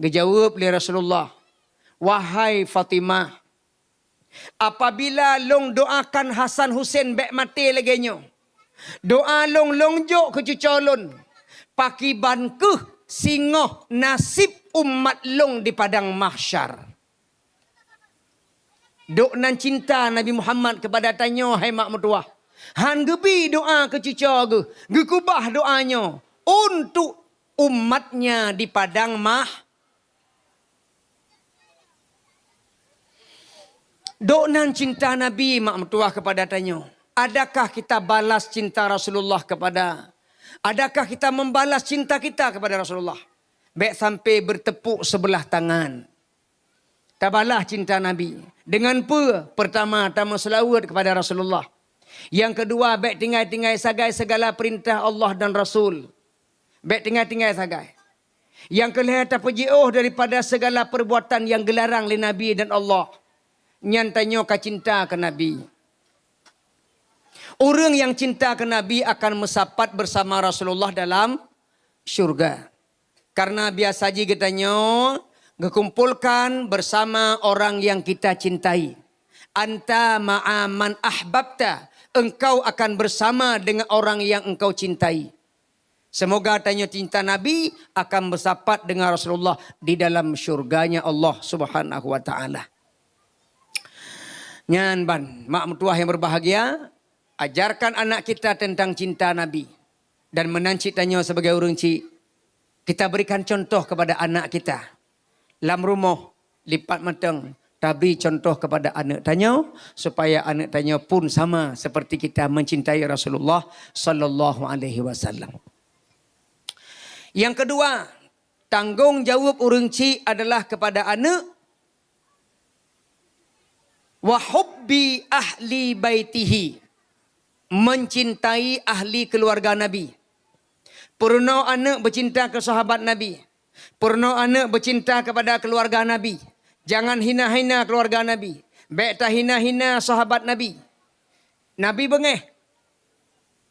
Dijawab oleh Rasulullah, wahai Fatimah, apabila long doakan Hasan Husain bek mati lagi nyo, doa long jok ke cucolon, pakiban ke singoh nasib umat long di padang mahsyar. Dok nan cinta Nabi Muhammad kepada tanyo hai mak mertua. Han gebi doa ke cuco ge kubah doanya untuk umatnya di padang Dok nan cinta Nabi mak mertua kepada tanyo. Adakah kita balas cinta Rasulullah kepada? Adakah kita membalas cinta kita kepada Rasulullah? Baik sampai bertepuk sebelah tangan. Tak balas cinta Nabi. Dengan apa? Pertama-tama selawat kepada Rasulullah. Yang kedua, baik tinggal-tinggal sagai segala perintah Allah dan Rasul. Baik tinggal-tinggal sagai. Yang kelihatan puji'uh daripada segala perbuatan yang gelarang oleh Nabi dan Allah. Nyantanya ka cinta ke Nabi. Orang yang cinta ke Nabi akan mesapat bersama Rasulullah dalam syurga. Karena biasa saja katanya ngekumpulkan bersama orang yang kita cintai. Anta ma'aman ahbabta. Engkau akan bersama dengan orang yang engkau cintai. Semoga tanya cinta Nabi akan bersapat dengan Rasulullah di dalam syurganya Allah Subhanahu wa taala. Nyan ban, mak mertua yang berbahagia, ajarkan anak kita tentang cinta Nabi. Dan menancik tanya sebagai orang cik, kita berikan contoh kepada anak kita. Lam rumah, lipat matang, tabri contoh kepada anak tanya supaya anak tanya pun sama seperti kita mencintai Rasulullah sallallahu alaihi wasallam. Yang kedua, tanggungjawab orang cik adalah kepada anak wa hubbi ahli baitihi, mencintai ahli keluarga Nabi. Purna anak bercinta ke sahabat Nabi. Purna anak bercinta kepada keluarga Nabi. Jangan hina-hina keluarga Nabi. Baik tak hina-hina sahabat Nabi. Nabi bengeh.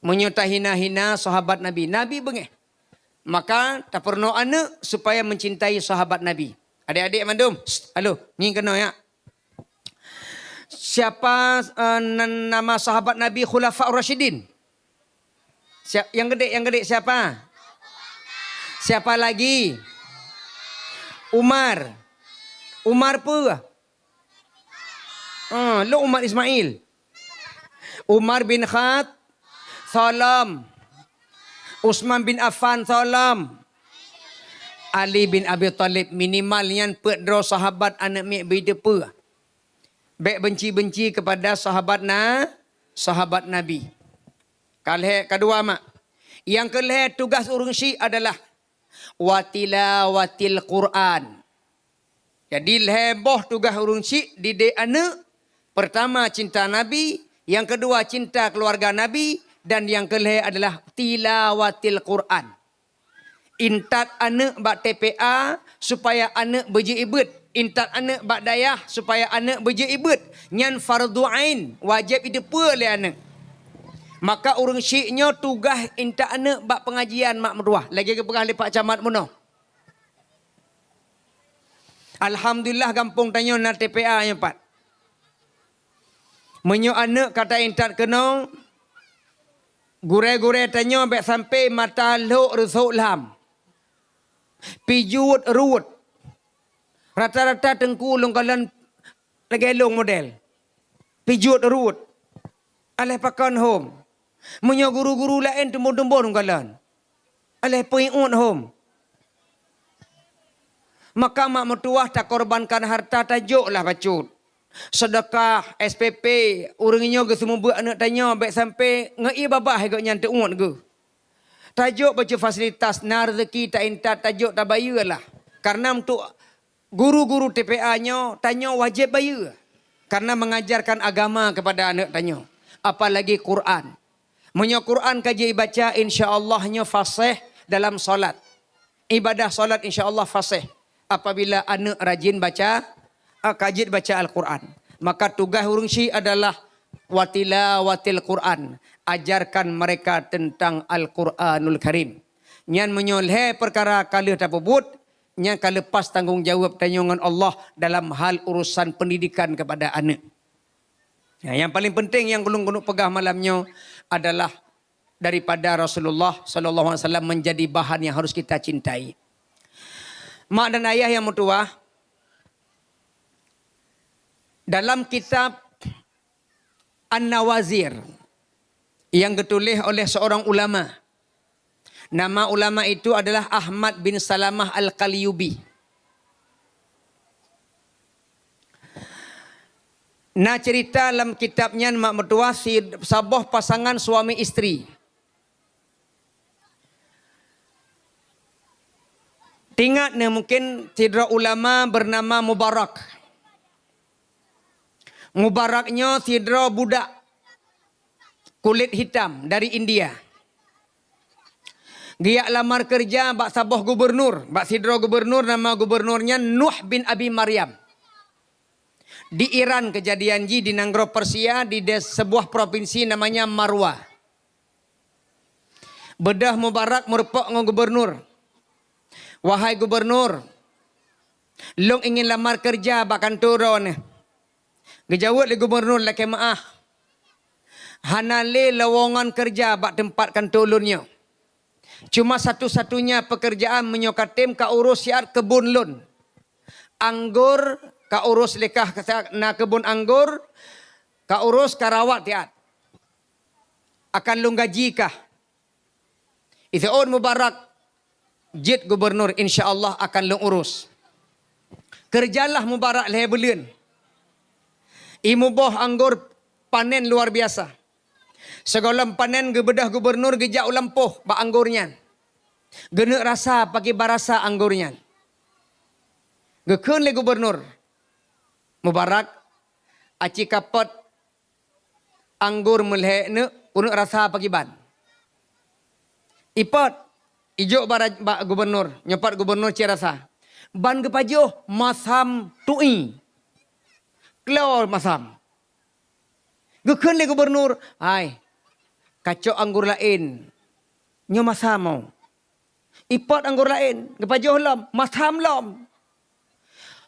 Menyerta hina-hina sahabat Nabi. Nabi bengeh. Maka tak pernah anak supaya mencintai sahabat Nabi. Adik-adik mandum. Halo, ni kena ya. Siapa nama sahabat Nabi Khulafaur Rasyidin? Yang gede siapa? Siapa lagi? Umar. Umar apa? Lu Umar Ismail. Umar bin Khattab. Salam. Utsman bin Affan salam. Ali bin Abi Talib minimalnya pedro sahabat anak mek beda pe. Baik benci-benci kepada sahabat Nabi. Kalih kedua mak. Yang kelih tugas urang syi adalah watilawatil Quran. Jadi leboh tugas urang syi didik anak. Pertama cinta Nabi, yang kedua cinta keluarga Nabi, dan yang kelih adalah tilawatil Quran. Intat anak bak TPA supaya anak berjibet. Intat anak bak dayah supaya anak berjibet. Nyan fardu ain, wajib itu oleh anak. Maka urang syiknya tugas intat anak bak pengajian mak mertua. Lagi ke pegah lepak camat muno. Alhamdulillah kampung tanya na TPA nya pat. Menyo anak kata intat kena gure-gure tanya baik sampai mata luk rusuk lam. Pijut ruut. Rata-rata tengku longkalan legelong model. Pijut ruut. Aleh pakan home. Menyo guru-guru lain tembon-tembon longkalan. Aleh pengikut home. Maka mak mertua tak korbankan harta tajuklah bacut. Sedekah SPP urangnya ke semua buat anak tanya baik sampai ngei babah ke nyantai umat ke. Tajuk baca fasilitas na rezeki tak intat tajuk tak bayarlah. Karena untuk guru-guru TPA-nya tanya wajib bayar. Karena mengajarkan agama kepada anak tanya. Apalagi Quran. Menyo Quran kaji baca insya-Allahnya fasih dalam solat. Ibadah solat insya-Allah fasih. Apabila anak rajin baca kajid baca Al-Quran. Maka tugas urang syi adalah watilawatil Quran. Ajarkan mereka tentang Al-Quranul Karim. Nyan menyoleh perkara kalih tapubut. Nyan kalepas tanggungjawab tanyangan Allah dalam hal urusan pendidikan kepada anak. Yang paling penting yang gulung-gulung pegah malamnya adalah daripada Rasulullah sallallahu alaihi wasallam menjadi bahan yang harus kita cintai. Mak dan ayah yang mertua, dalam kitab An-Nawazir yang ditulis oleh seorang ulama. Nama ulama itu adalah Ahmad bin Salamah Al-Qalyubi. Nah cerita dalam kitabnya mak mertua sebuah pasangan suami isteri. Tingat mungkin tidra ulama bernama Mubarak. Mubaraknya sidra budak kulit hitam dari India. Dia lamar kerja bak saboh gubernur. Bak sidra gubernur, nama gubernurnya Nuh bin Abi Maryam. Di Iran kejadian di Nanggro Persia di sebuah provinsi namanya Marwa. Bedah Mubarak merepok dengan gubernur. Wahai gubernur, long ingin lamar kerja bak kantor ni. Gejawat le gubernur laki maah. Hanale lowongan kerja bak tempat kantolunnya. Cuma satu-satunya pekerjaan menyokatim ka urus siar kebun lun. Anggur ka urus lekah na kebun anggur, ka urus karawat tiat. Akan lung gaji kah? Ithon Mubarak jid gubernur insya-Allah akan lung urus. Kerjalah Mubarak leh bulan. Imu boh anggur panen luar biasa. Segolam panen gebedah gubernur gejak ulampuh ba anggurnya. Genek rasa pakai barasa anggurnya. Gekun le gubernur Mubarak aci kapot anggur melhe ne unek rasa pakai ban. Ipot ijo ba gubernur nyopat gubernur ci rasa. Ban gepajo masam tui. Klor masam. Gekun le gubernur, ai kacok anggur lain. Nyo masam. Ipot anggur lain, gepajo lam, masam lam.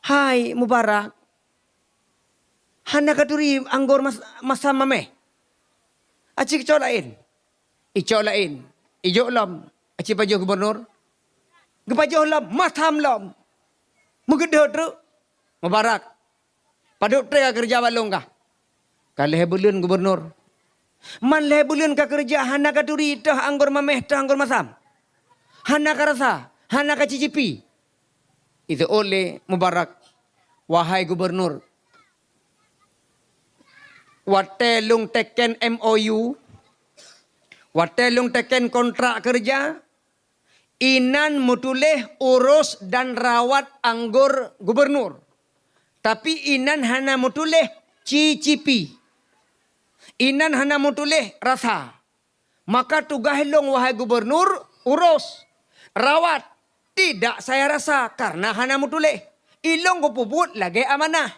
Hai Mubarak. Hana katuri anggur masam mame. Aci kacok lain. Icok lain. Ijo lam. Aci pajo gubernur. Gepajo lam, masam lam. Mugedeh tu. Mubarak. Paduk tre kerja balong kah? Kaleh bulan gubernur. Man leh bulan ka kerja hana katuri tah anggur mameh tah anggur masam. Hana karasa, hana ka cicipi. Itu oleh Mubarak. Wahai gubernur. Wate lung teken MOU. Wate lung teken kontrak kerja. Inan mutuleh urus dan rawat anggur gubernur. Tapi inan hana mutuleh cicipi. Inan hana mutuleh rasa. Maka tugas long wahai gubernur urus. Rawat. Tidak saya rasa karena hana mutuleh. Ilong kupuput lagi amanah.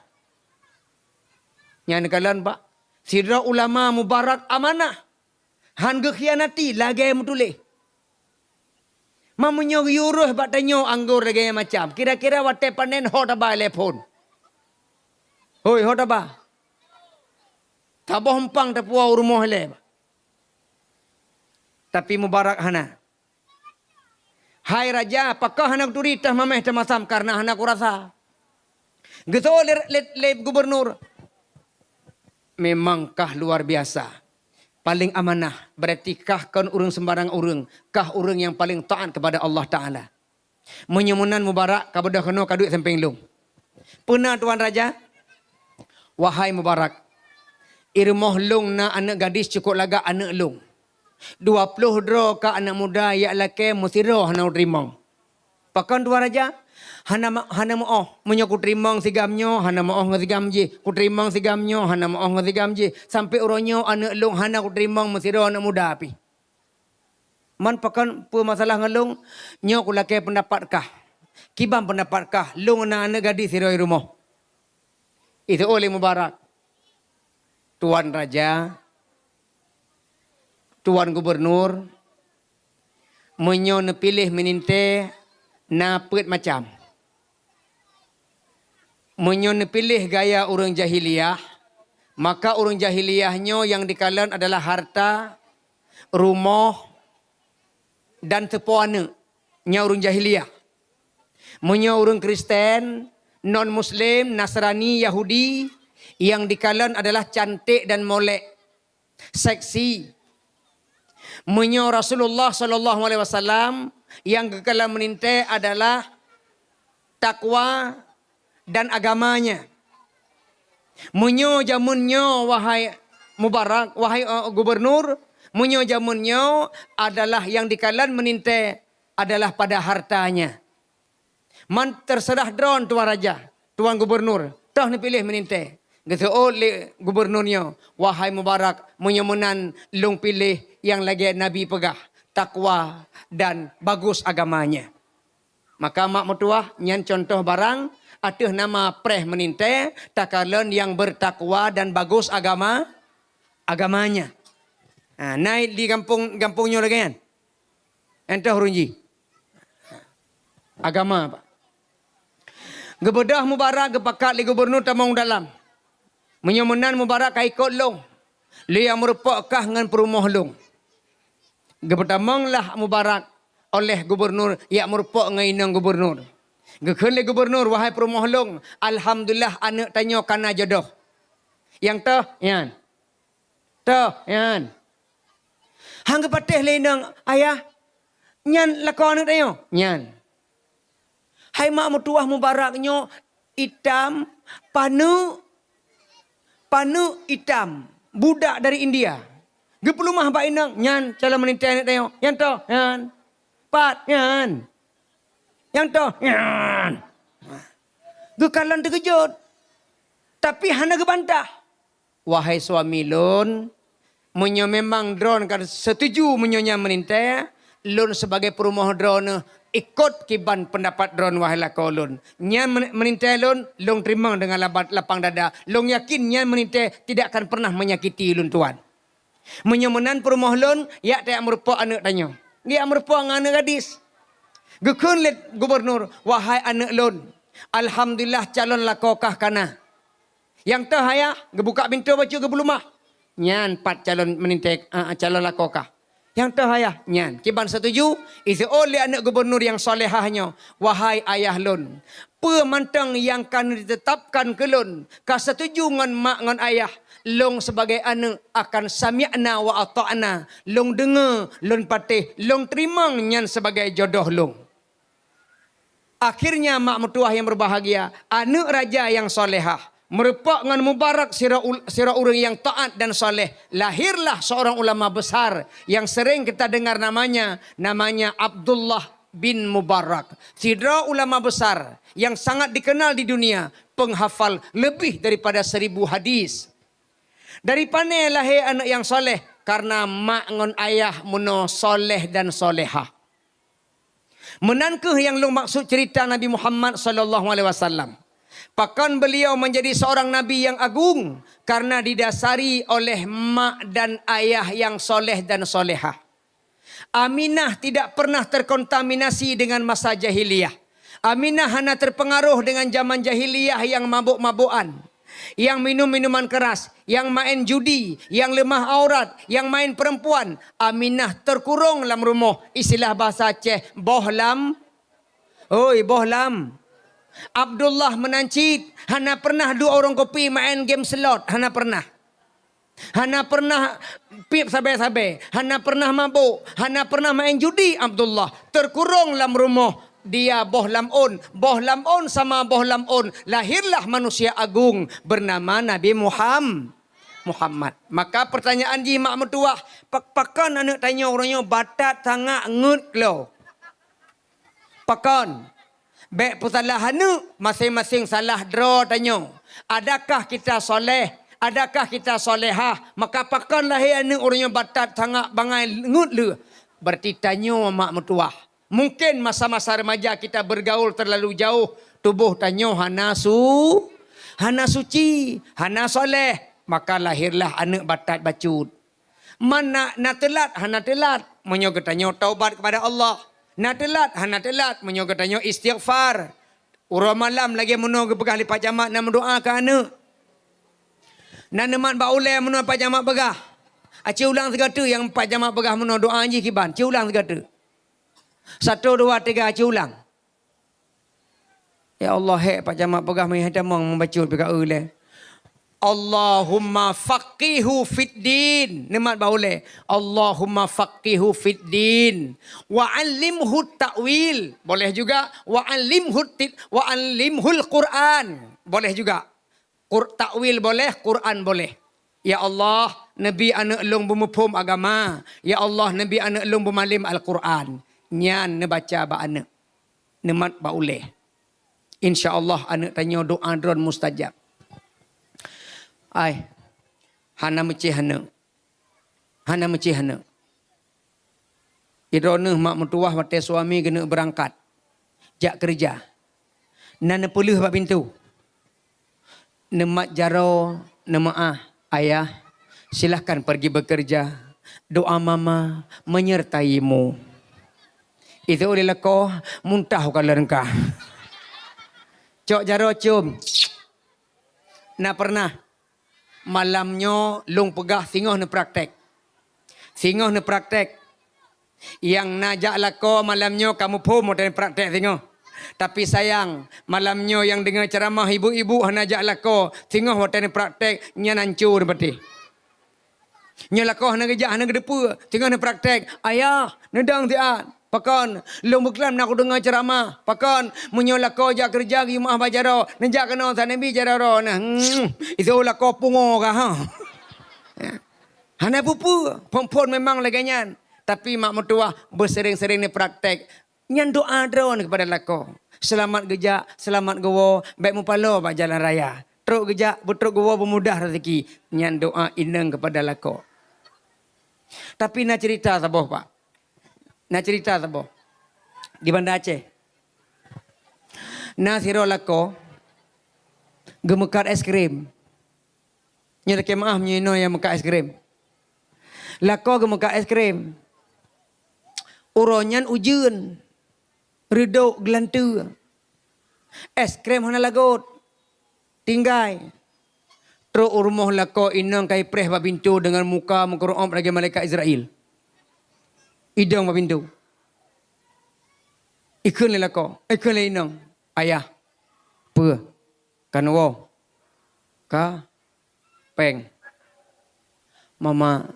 Yang kalan pak. Sidra ulama Mubarak amanah. Han gekhianati lagi mutuleh. Mamunyo yuruh bak tanyo anggur lagi macam. Kira-kira wate panen hotaba telepon. Hoi hotaba. Taboh hempang tapua rumah le. Tapi Mubarak hana. Hai raja, apakah hana turita mameh tamasam karena hana kurasa. Gitu le gubernur. Memangkah luar biasa. Paling amanah. Berarti kah kan urang sembarang urang. Kah urang yang paling taat kepada Allah Ta'ala. Menyemunan Mubarak kepada kena kaduit samping lung. Pernah Tuan Raja. Wahai Mubarak. Irmoh lung na anak gadis cukup laga anak lung. 20 dro ka anak muda yak laki musiro hana utrimong. Pakan Tuan Raja. Hana mo'oh. Menyo kutrimong sigamnyo. Hana mo'oh ngesigam je. Kutrimong sigamnyo. Hana mo'oh ngesigam je. Sampai uronyo anak lung. Hana kutrimong musiro anak muda api. Man pakan masalah ngelung. Nyo kulake pendapatkah. Kibam pendapatkah. Lung na anak gadis siroi rumah. Itu oleh Mubarak. Tuan Raja. Tuan Gubernur. Menyo nepilih meninte. Napet macam. Menyo nepilih gaya orang jahiliyah. Maka orang jahiliyahnya yang dikalan adalah harta. Rumah. Dan tepuana. Nya orang jahiliyah. Menyo orang Kristen. Non-Muslim, Nasrani, Yahudi. Yang dikalan adalah cantik dan molek. Seksi. Menyo Rasulullah SAW. Yang kekalan meninte adalah takwa dan agamanya. Menyo jamunnya wahai Mubarak, wahai gubernur. Menyo jamunnya adalah yang dikalan meninte adalah pada hartanya. Man terserah drone Tuan Raja, Tuan Gubernur. Tah ni pilih meninte. Gitu oleh gubernurnya. Wahai Mubarak, menyemunan lung pilih yang lagi Nabi pegah. Takwa dan bagus agamanya. Maka mak mertua nyan contoh barang. Atuh nama preh meninte. Takalan yang bertakwa dan bagus agamanya. Naik di kampungnya lagi kan. Entah runji. Agama apa? Gebedah Mubarak gepakat li gubernur tamong dalam. Menyemunan Mubarak kaikot long. Li yang merupakah dengan perumah long. Gebetamong lah Mubarak oleh gubernur ya merupakan ngainang gubernur. Gekun le gubernur wahai perumoh long, alhamdulillah anak tanya kana jodoh. Yang tu yan. Tu yan. Hang patih lenang ayah nyan lakon anak tanya. Nyan. Hai mak mutuah mubaraknya hitam panu hitam budak dari India. Ge pelumah ba inang nyan calon menintai anak tanya. Yang tu yan. Pat yan. Yang tu yan. Ge kalan terkejut. Tapi hana ge bantah. Wahai suami lun, munyo memang drone kan setuju munyonya menintai, lun sebagai perumoh drone ikut kiban pendapat drone wahai lako lun. Nyan menintai lun terima dengan lapang dada. Lun yakin nyan menintai tidak akan pernah menyakiti lun tuan. Menyemenan perumoh lun, ya tak merupakan anak tanya. Dia merupakan anak gadis. Gekun let gubernur, wahai anak lun, alhamdulillah calon lakokah kana. Yang tu haya, gebuka pintu baca ke belumah. Nyan 4 calon menintai calon lakokah. Yang tu haya, nyan. Kiban setuju, itu oleh anak gubernur yang solehahnya. Wahai ayah lun, pemantang yang kan ditetapkan ke lun, ka setuju ngan mak ngan ayah. Long sebagai anak akan sami'na wa ata'na. Long dengar, long patih, long terima nyan sebagai jodoh long. Akhirnya mak mertuah yang berbahagia, anak raja yang solehah. Merupakan mubarak sira orang yang taat dan soleh. Lahirlah seorang ulama besar yang sering kita dengar namanya. Namanya Abdullah bin Mubarak. Sidra ulama besar yang sangat dikenal di dunia. Penghafal lebih daripada 1000 hadis. Dari mana lahir anak yang soleh? Karena mak ngon ayah muno soleh dan solehah. Menankah yang lu maksud cerita Nabi Muhammad SAW? Pakan beliau menjadi seorang Nabi yang agung karena didasari oleh mak dan ayah yang soleh dan solehah. Aminah tidak pernah terkontaminasi dengan masa jahiliyah. Aminah hanya terpengaruh dengan zaman jahiliyah yang mabuk-mabukan. Yang minum minuman keras, yang main judi, yang lemah aurat, yang main perempuan. Aminah terkurung dalam rumah. Istilah bahasa Aceh, bohlam. Oi, bohlam. Abdullah menancit. Hana pernah 2 orang kopi main game slot. Hana pernah. Hana pernah pip sabai-sabai. Hana pernah mabuk. Hana pernah main judi. Abdullah terkurung dalam rumah. Dia bohlam on. Bohlam on sama bohlam on. Lahirlah manusia agung bernama Nabi Muhammad. Maka pertanyaan ji mak mertua. Pakan anak tanya orangnya batat sangat ngut lo. Pakan. Baik putalah hanu, masing-masing salah draw tanya. Adakah kita soleh? Adakah kita solehah? Maka pakanlah anu orangnya batat sangat bangai ngut le. Berarti tanya mak mertua. Mungkin masa-masa remaja kita bergaul terlalu jauh. Tubuh tanya hana suci, hana soleh. Maka lahirlah anak batat bacut. Mana nak telat, hana telat. Menyoga tanya taubat kepada Allah. Nak telat, hana telat. Menyoga tanya istighfar. Urang malam lagi menunggu pegah lipat jamak nak mendoa ke anak. Nak nemat baulai menunggu lipat jamak pegah. Acik ulang 3 yang 4 jamak pegah menunggu doa je kiban. Acik ulang 3. 1, 2, 3 acik ulang. Ya Allah, pak jamak pegah mai hadamang membaca pegah ulai. Allahumma faqihu fid din. Nemat baulai. Allahumma faqihu fid din. Wa 'allimhu ta'wil. Boleh juga wa 'allimhul Quran. Boleh juga. Ta'wil boleh, Quran boleh. Ya Allah, Nabi anak long bumupum agama. Ya Allah, Nabi anak long bumalim Al-Quran. Nyan nebaca ba anak. Nemat baulai. InsyaAllah anak tanya doa dron mustajab. Ai, hana mecih hana. Hana mecih hana. Idroneh mak mertuah watai suami kena berangkat. Jak kerja. Nana puluh bak pintu. Nemat jaro, nemaah ayah. Silahkan pergi bekerja. Doa mama menyertaimu. Itu oleh leko muntah kalau engkau. Cok jaro cium. Nak pernah. Malamnya long pegah singoh ne praktek. Singoh ne praktek. Yang najak lako malamnya kamu pun mau praktek tengok. Tapi sayang, malamnya yang dengar ceramah ibu-ibu najak lako, tengok hotel praktek nya hancur berarti. Nya lako hana kerja hana gedepu, tengok ni praktek. Ayah, nedang tian. Pakon, long buklam nak dengar ceramah. Pakon, munyo lako jak kerja gi rumah bajaro, nejak kena sana bi jararo nah. Itu lako pungo ka ha. Hana pupu, pon memang laganyan. Tapi mak mertua bersering-sering ni praktek. Nyan doa drone kepada lako. Selamat gejak, selamat gowo, baik mupalo pak jalan raya. Teruk gejak, betruk gowo bermudah rezeki. Nyan doa ineng kepada lako. Tapi nak cerita saboh pak. Nak cerita saboh. Di Banda Aceh. Nah siro lako gemekar es krim. Nya laki maaf nyino yang mekar es krim. Lako gemekar es krim. Uronyan ujun. Redok gelantu. Es krim hana lagot. Tinggai. Teruk rumah lako inang kai preh babintu dengan muka mengkorom lagi malaikat Israel. Idang babintu. Ikun lako. Ikun inang. Ayah. Apa? Kanwo. Ka. Peng. Mama.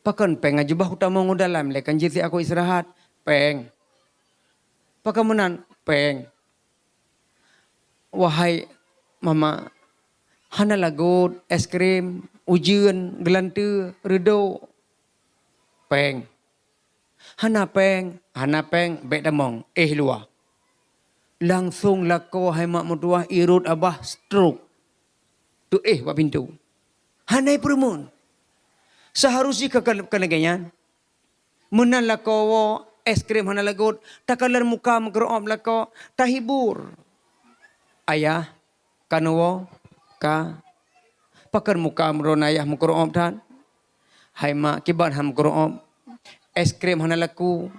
Pakan peng ajubah utama ngudalam. Lekan jisi aku istirahat. Peng. Pakamunan. Peng. Wahai mama. Hana lagut. Es krim. Ujian. Gelantu. Redo. Peng. Hana peng. Hana peng. Bek damong. Luar. Langsung lako hai mak mertua irut abah stroke. Tu buat pintu. Hanai perumun. Seharusnya keneganyan. Menan lako es krim hana lagut. Takalan muka mengkerom lako. Tahibur. Ayah. Kanowo. Ka. Pakan muka meron ayah mengkerom tan. Hai mak kibat ham mengkerom. Es krim hana laku.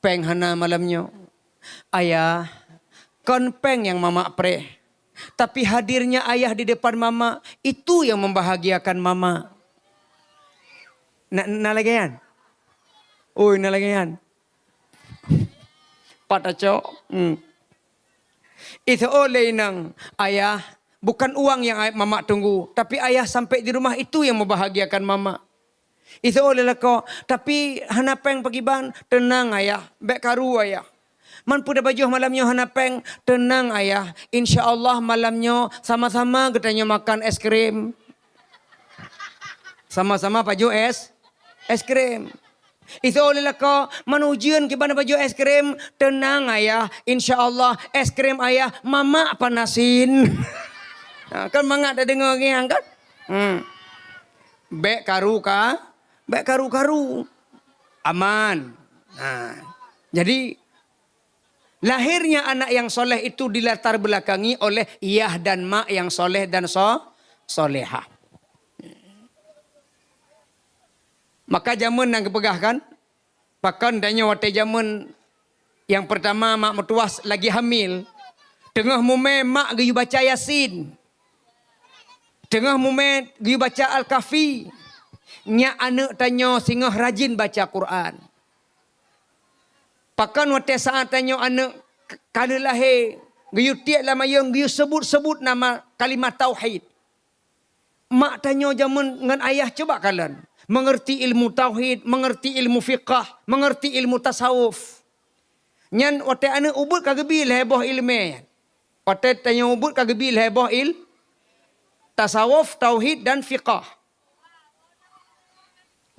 Peng hana malamnya. Ayah. Kon peng yang mama pre. Tapi hadirnya ayah di depan mama. Itu yang membahagiakan mama. Nalagayan. Uy, nalagayan. Pataco. Itu oleh nang ayah. Bukan uang yang mama tunggu. Tapi ayah sampai di rumah itu yang membahagiakan mama. Itu oleh lako. Tapi hana peng pagiban. Tenang ayah. Bek karu ayah. Man puda baju malamnya hana peng. Tenang ayah. InsyaAllah malamnya sama-sama katanya makan es krim. Sama-sama baju es krim. Itu oleh lako. Man ujian kibana baju es krim. Tenang ayah. InsyaAllah es krim ayah. Mama panasin. Kan mangat ada dengar yang kan. Bek karu ka. Bek karu-karu. Aman. Jadi. Lahirnya anak yang soleh itu dilatar belakangi oleh iyah dan mak yang soleh dan solehah. Maka zaman yang kepegahkan. Bahkan danya waktu zaman yang pertama mak mertuas lagi hamil. Tengah mume mak gayu baca Yasin. Tengah mume gayu baca Al-Kahfi. Nya anak tanya singah rajin baca Quran. Pakan waktu saat tanya anak kala lahir. Gayu tiap lama yang gayu sebut-sebut nama kalimat tauhid. Mak tanya zaman dengan ayah coba kalian. Mengerti ilmu tauhid, mengerti ilmu fiqah, mengerti ilmu tasawuf. Nyan waktu anak ubud kagebil heboh ilmu. Waktu tanya ubud kagebil heboh tasawuf, tauhid dan fiqah.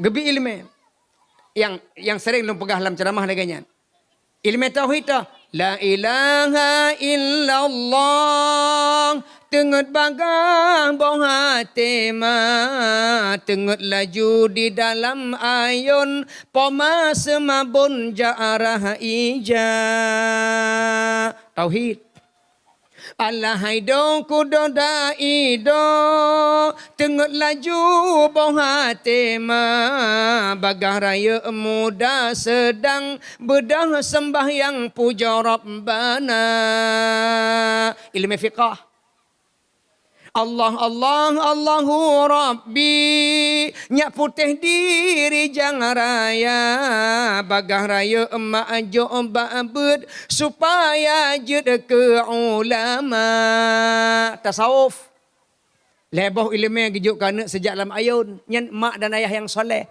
Gebi ilmu. Yang sering lu pegah dalam ceramah lagi. Ilmu tauhid tu. La ilaha illallah. Tengut bagang bong hati ma. Tengut laju di dalam ayun. Poma semabun ja'arah ija. Tauhid. Allah haido kudo daido. Tengut laju bong hati ma. Bagah raya muda sedang bedah sembahyang puja Rabbana. Ilmu fiqah. Allah Allah Allahu Rabbi, nyak putih diri jangan raya, bagah raya emak ajo ba'bud supaya jud ke ulama. Tasawuf leboh ilmu gejuk kana sejak lam ayun, nyen mak dan ayah yang soleh.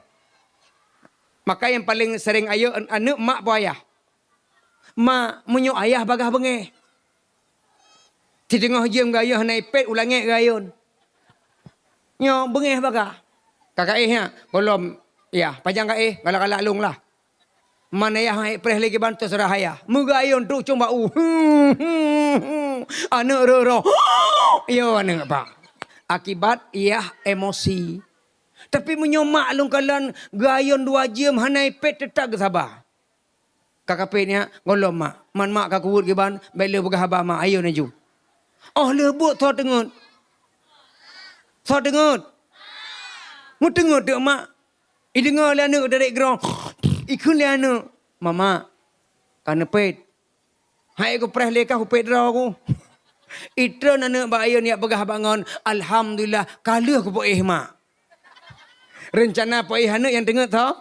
Maka yang paling sering ayun anak mak bu ayah. Mak menyo ayah bagah bengeh. Di tengah jam gayah naik pet ulangi gayun. Nyo bengeh bagah. Kakak nya kolom ya panjang kak galak-galak lung lah. Mana ya naik preh lagi bantu serah ayah. Mugayun tu cuma anak roro. Yo anak apa? Akibat ia emosi. Tapi menyomak lung kalan gayun 2 jam hanai pet tetap sabar. Kakak petnya golom mak. Man mak kak kuwut giban bela begah abah mak ayo naju. Oh lebut thot dengut. Thot dengut. Mu dengut dek mak. I dengar le anak dari gerong. Ikun le anak. Mama. Kana pet. Hai aku preh le kau pet draw aku. Itran anak ba ayo ni begah bangun. Alhamdulillah kala aku poeh mak. Rencana poeh anak yang dengut tau.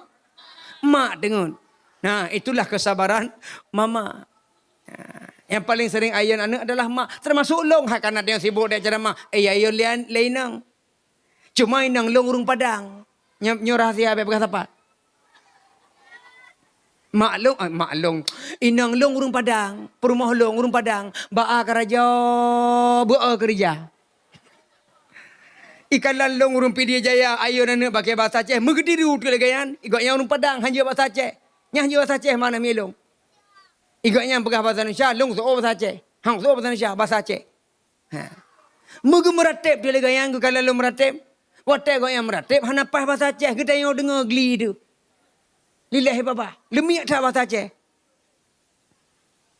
Mak dengut. Nah, itulah kesabaran mama. Yang paling sering ayun anak adalah mak. Termasuk long hak anak yang sibuk dia cara mak. Ayun lainang. Cuma inang long urung padang. Nyorah sia be bekas apa? Maklong. Inang long urung padang. Perumah long urung padang. Ba'a karaja, ba'a kerja. Ikalan long urung pidi jaya ayun anak pakai bahasa Aceh. Megedi riut ke legayan. Igaknya urung padang hanya bahasa Aceh. Nyah bahasa Aceh mana milong. Igaknya pegah bahasa Indonesia, long so bahasa Aceh. Hang so bahasa Indonesia, bahasa Aceh. Ha. Mugu meratip dia legayang ke kalau lu meratip. Watai gak yang meratip, hanapah bahasa Aceh. Kita yang dengar geli tu. Lillahi bapa. Lemiak tak bahasa Aceh.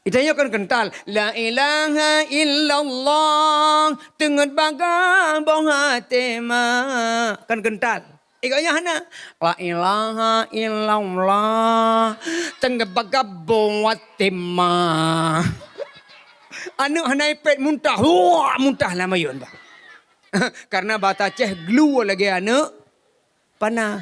Itanya kan kental. La ilaha illallah. Tengat bagang bong hati ma. Kan kental. Ikatnya hana. La ilaha illallah. Tengat bagang bong hati ma. Anu hana ipet muntah. Muntah lah mayun. Karena bahasa Aceh glue lagi anu. Panah.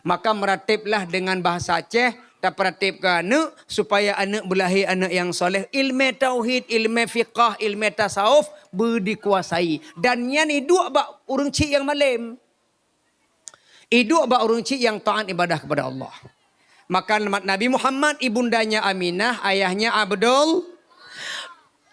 Maka meratiblah dengan bahasa Aceh. Tak meratib ke anak. Supaya anak berlahir anak yang soleh. Ilmu tauhid, ilmu fiqah, ilmu tasawuf. Berdikuasai. Dan yang hidup bak urang cik yang malim. Hidup bak urang cik yang taat ibadah kepada Allah. Maka Nabi Muhammad, ibundanya Aminah, ayahnya Abdul.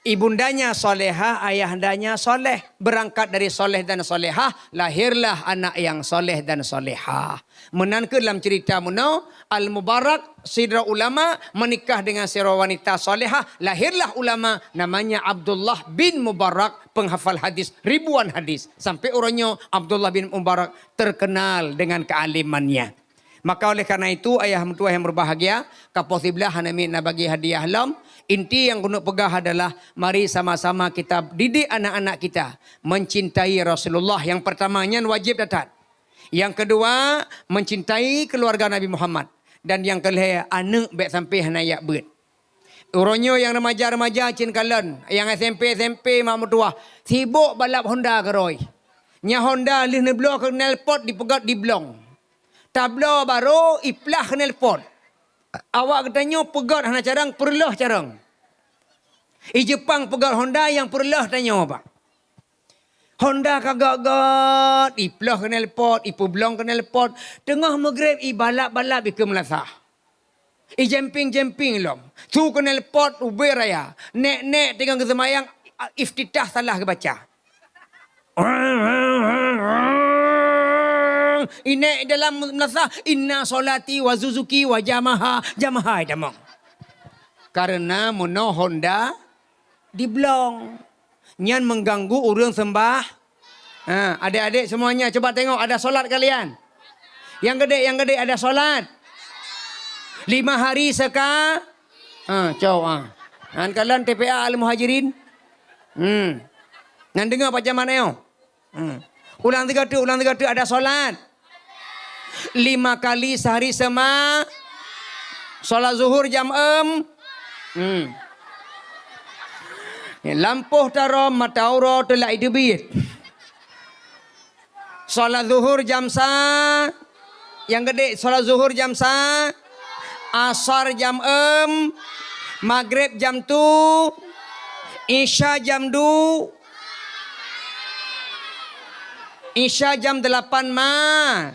Ibundanya solehah, ayahandanya soleh. Berangkat dari soleh dan solehah, lahirlah anak yang soleh dan solehah. Menanke dalam cerita Munau, Al-Mubarak, sidra ulama, menikah dengan sidra wanita solehah. Lahirlah ulama, namanya Abdullah bin Mubarak, penghafal hadis, ribuan hadis. Sampai orangnya Abdullah bin Mubarak terkenal dengan kealimannya. Maka oleh karena itu ayah mertua yang berbahagia, kaposiblah hanami nak bagi hadiah lam. Inti yang kena pegah adalah mari sama-sama kita didik anak-anak kita mencintai Rasulullah. Yang pertamanya wajib datat. Yang kedua mencintai keluarga Nabi Muhammad. Dan yang kelima anak baik sampai hanayak beut. Uronyo yang remaja-remaja cin kalen, yang SMP mak mertua sibuk balap Honda keroi. Nya Honda lih neblo ke nelpot dipegat di blong. Tablo baru iplah ke nelpot. Awak katanya pegat hana carang perlah carang. I Jepang pegat Honda yang perlah tanya apa? Honda kagak-gak iplah ke nelpot, ipu blong ke nelpot. Tengah maghrib i balap-balap i ke Melasah. I jumping lom. Tu ke nelpot ube raya. Nek tengah ke semayang iftitah salah ke baca. Ini dalam Melasah inna solati wa zuzuki wa jamaha idamong. Karena mono Honda di blong. Nyan mengganggu urang sembah. Adik-adik semuanya coba tengok ada solat kalian. Yang gede ada solat. 5 hari seka. Nan kalian TPA Al-Muhajirin. Nan dengar macam mana yo? Ulang tiga tu ada solat. 5 kali sehari sema. Solat zuhur jam Lampuh taro matauro telak idubit. Solat zuhur jam sa. Yang gede solat zuhur jam sa. Asar jam maghrib jam tu. Isya jam 2. Isya jam 8 ma.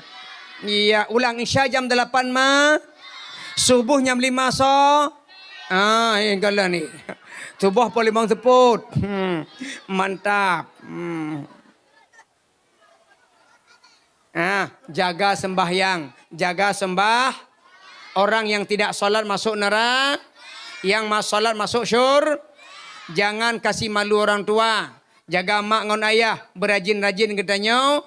Iya, ulang Isya jam 8 ma. Subuh jam 5 so. Ini kalau ni. Subuh boleh bang sebut. Mantap. Jaga sembahyang. Jaga sembah. Orang yang tidak solat masuk neraka. Yang solat masuk Jangan kasih malu orang tua. Jaga mak ngon ayah. Berajin-rajin katanya.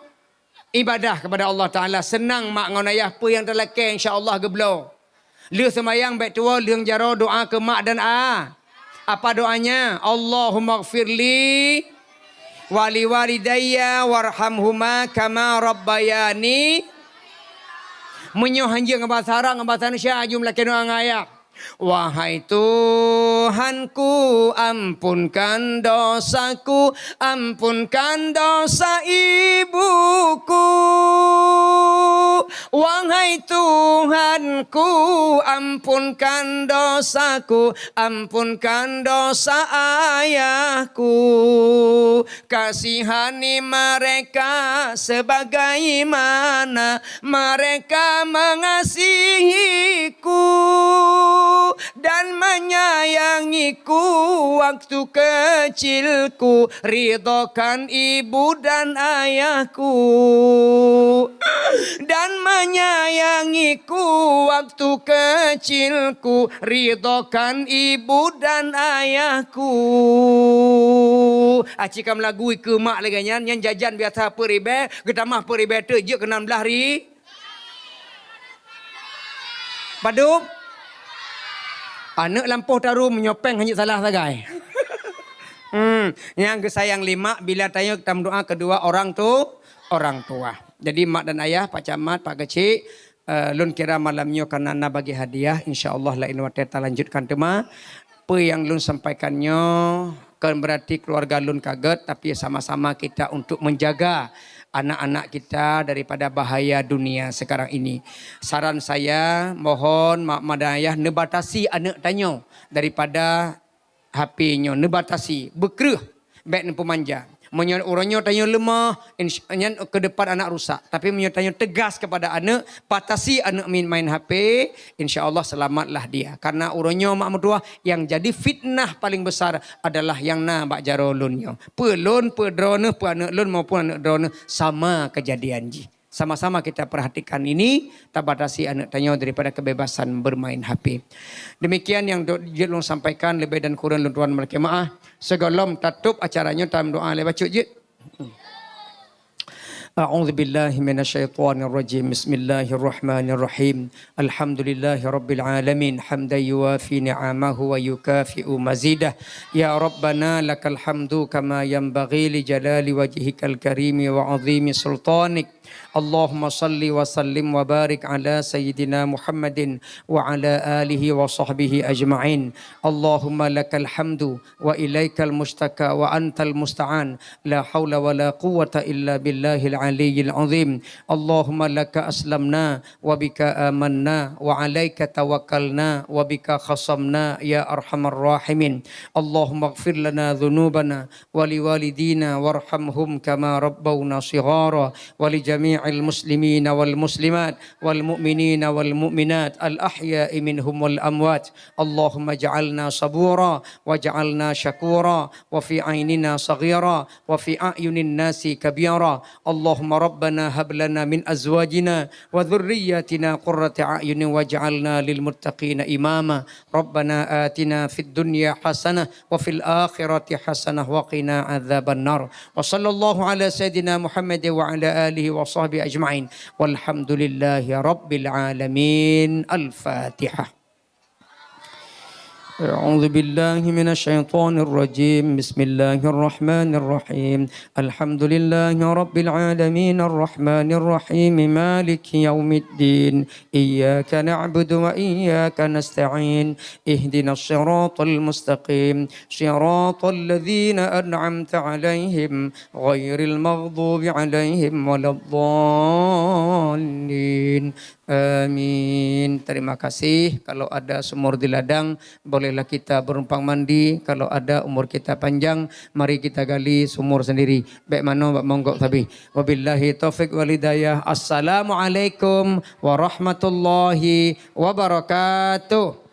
Ibadah kepada Allah Ta'ala. Senang mak ngon ayah. Apa yang terlakang insyaAllah geblo. Lih semayang baik tua. Lih jaro doa ke mak dan Apa doanya? Allahumma gfirli. Wali walidayya. Warhamhuma kama rabbayani. Menyuh hanja ngebahasa Arab. Ngebahasa Indonesia. Jumlah doa ngayah. Wahai Tuhanku, ampunkan dosaku, ampunkan dosa ibuku. Wahai Tuhanku, ampunkan dosaku, ampunkan dosa ayahku. Kasihani mereka sebagaimana mereka mengasihiku. Dan menyayangiku waktu kecilku. Ridhokan ibu dan ayahku. Dan menyayangiku waktu kecilku. Ridhokan ibu dan ayahku. Acikam lagu ke mak lagi nyan. Yang jajan biasa peribe. Getamah peribe tu je ke 16 hari. Paduk. Anak lampuh taruh menyopeng hanya salah sagai. Yang kesayang 5 bila tanya kita doa kedua orang tua. Jadi mak dan ayah, Pak Camat, Pak Kecik, lun kira malamnya karena nak bagi hadiah, insya-Allah lain waktu kita lanjutkan tema. Apa yang lun sampaikannya kan berarti keluarga lun kaget, tapi sama-sama kita untuk menjaga anak-anak kita daripada bahaya dunia sekarang ini. Saran saya mohon mak madayah nebatasi anak tanyo daripada HP-nya, nebatasi bekreh baik pemanja. Menyo orangnya tanyo lemah ke depan anak rusak, tapi menyo tanyo tegas kepada anak, batasi anak main HP, insya-Allah selamatlah dia. Karena orangnya mak mertua yang jadi fitnah paling besar adalah yang bak jaro lunnya. Pelun, pedrone, anak lun maupun anak drone sama kejadian ji. Sama-sama kita perhatikan ini, tak batasi anak tanyo daripada kebebasan bermain HP. Demikian yang Lun sampaikan, lebih dan kurang Lun Tuan berkemaah. Segolom tutup acaranya dalam doa lewat cuk. أعوذ بالله من الشيطان الرجيم بسم الله الرحمن الرحيم الحمد لله رب العالمين حمدا يوافي نعمه ويكافئ مزيده يا ربنا لك الحمد كما ينبغي لجلال وجهك الكريم وعظيم سلطانك اللهم صل وسلم وبارك على سيدنا محمد وعلى آله وصحبه أجمعين اللهم لك الحمد وإليك المشتكى وأنت المستعان لا حول ولا قوة إلا بالله العلي العظيم اللهم لك أسلمنا وبك آمنا وعليك توكلنا وبك خصمنا يا أرحم الراحمين اللهم اغفر لنا ذنوبنا ولوالدينا وارحمهم كما ربونا صغارا ولجميع المسلمين والمسلمات والمؤمنين والمؤمنات الأحياء منهم والأموات اللهم اجعلنا صبورا واجعلنا شكورا وفي عيننا صغيرا وفي أعين الناس كبيرا اللهم ربنا هب لنا من أزواجنا وذرياتنا قرة أعين واجعلنا للمتقين إماما ربنا آتنا في الدنيا حسنة وفي الآخرة حسنة وقنا عذاب النار وصلى الله على سيدنا محمد وعلى آله وصحبه أجمعين والحمد لله رب العالمين الفاتحة أعوذ بالله من الشيطان الرجيم بسم الله الرحمن الرحيم الحمد لله رب العالمين الرحمن الرحيم مالك يوم الدين إياك نعبد وإياك نستعين اهدنا الصراط المستقيم صراط الذين أنعمت عليهم غير المغضوب عليهم ولا الضالين Amin. Terima kasih. Kalau ada sumur di ladang, bolehlah kita berumpang mandi. Kalau ada umur kita panjang, mari kita gali sumur sendiri. Baik mano, baik monggo tapi. Wabillahi taufik walidayah. Assalamualaikum warahmatullahi wabarakatuh.